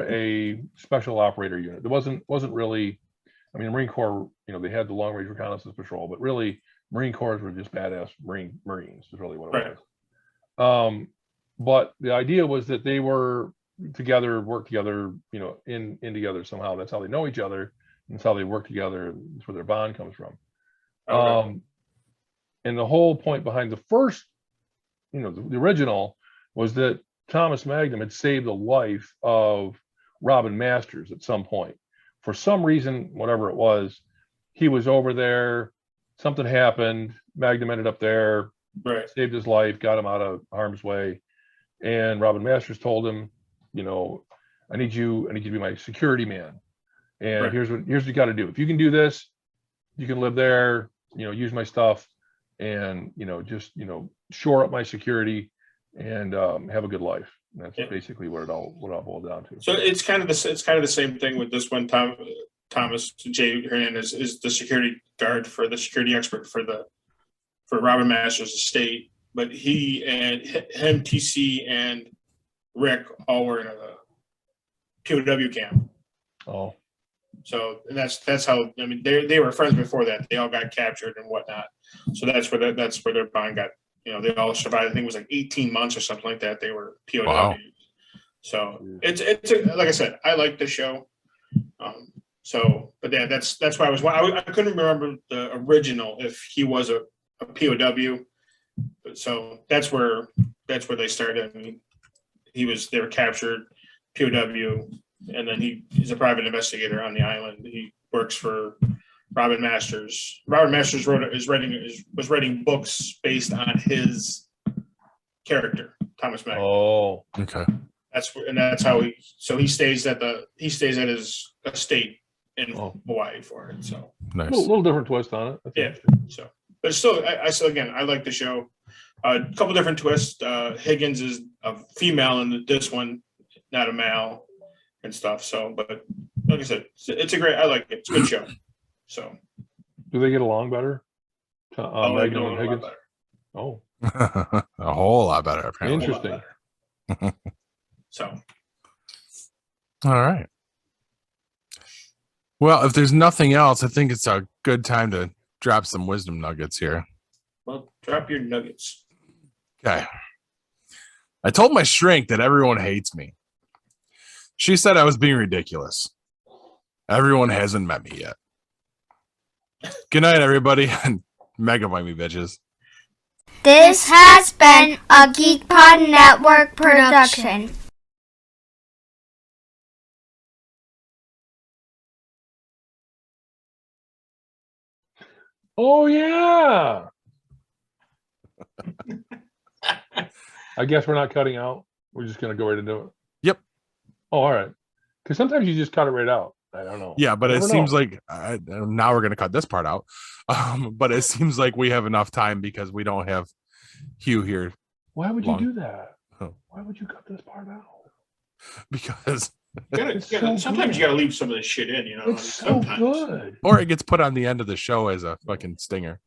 a Special Operator unit. It wasn't really. I mean, Marine Corps, they had the Long Range Reconnaissance Patrol, but really, Marine Corps were just badass Marines. Is really what it was. But the idea was that they were together, work together, in together somehow. That's how they know each other. That's how they work together. That's where their bond comes from. Okay. And the whole point behind the first, the original was that Thomas Magnum had saved the life of Robin Masters at some point. For some reason, whatever it was, he was over there, something happened, Magnum ended up there, Right. saved his life, got him out of harm's way. And Robin Masters told him, I need you to be my security man. And Right. here's what you got to do. If you can do this, you can live there, use my stuff and, just, shore up my security and have a good life. And that's basically what it all boiled down to. So it's kind of the same thing with this one. Thomas J. Hernandez is the security guard for the security expert for Robin Masters' estate, but he and him, TC, and Rick all were in a POW camp. Oh, So and that's how, I mean, they were friends before that. They all got captured and whatnot. So that's where their bond got. They all survived. I think it was like 18 months or something like that. They were POW. Wow. So it's like I said, I like the show. But yeah, that's why I couldn't remember the original if he was a POW. But so that's where they started. I mean, they were captured, POW, and then he's a private investigator on the island. He works for Robin Masters. Robin Masters was writing books based on his character, Thomas Magnum. oh, Okay. That's how he stays at his estate in Hawaii for it. So Nice. little different twist on it. That's yeah. interesting. So, but still, I still, again, I like the show. A couple different twists. Higgins is a female in this one, not a male, and stuff. So, but like I said, I like it. It's a good show. So, Do they get along better? they Magnum know and a lot Higgins? better. Oh, A whole lot better, apparently. interesting. So, All right. Well, if there's nothing else, I think it's a good time to drop some wisdom nuggets here. well, drop your nuggets. Okay. I told my shrink that everyone hates me. She said I was being ridiculous. Everyone hasn't met me yet. Good night, everybody, and megabyte me, bitches. This has been a GeekPod Network production. Oh yeah. I guess we're not cutting out. We're just gonna go right into it. Yep. Oh, all right. Because sometimes you just cut it right out. I don't know. Yeah, but it Never seems know. like now we're going to cut this part out. But it seems like we have enough time because we don't have Hugh here Why would long. you do that? Oh. Why would you cut this part out? because It's so Sometimes good. you gotta leave some of this shit in. It's so Sometimes. good. or it gets put on the end of the show as a fucking stinger.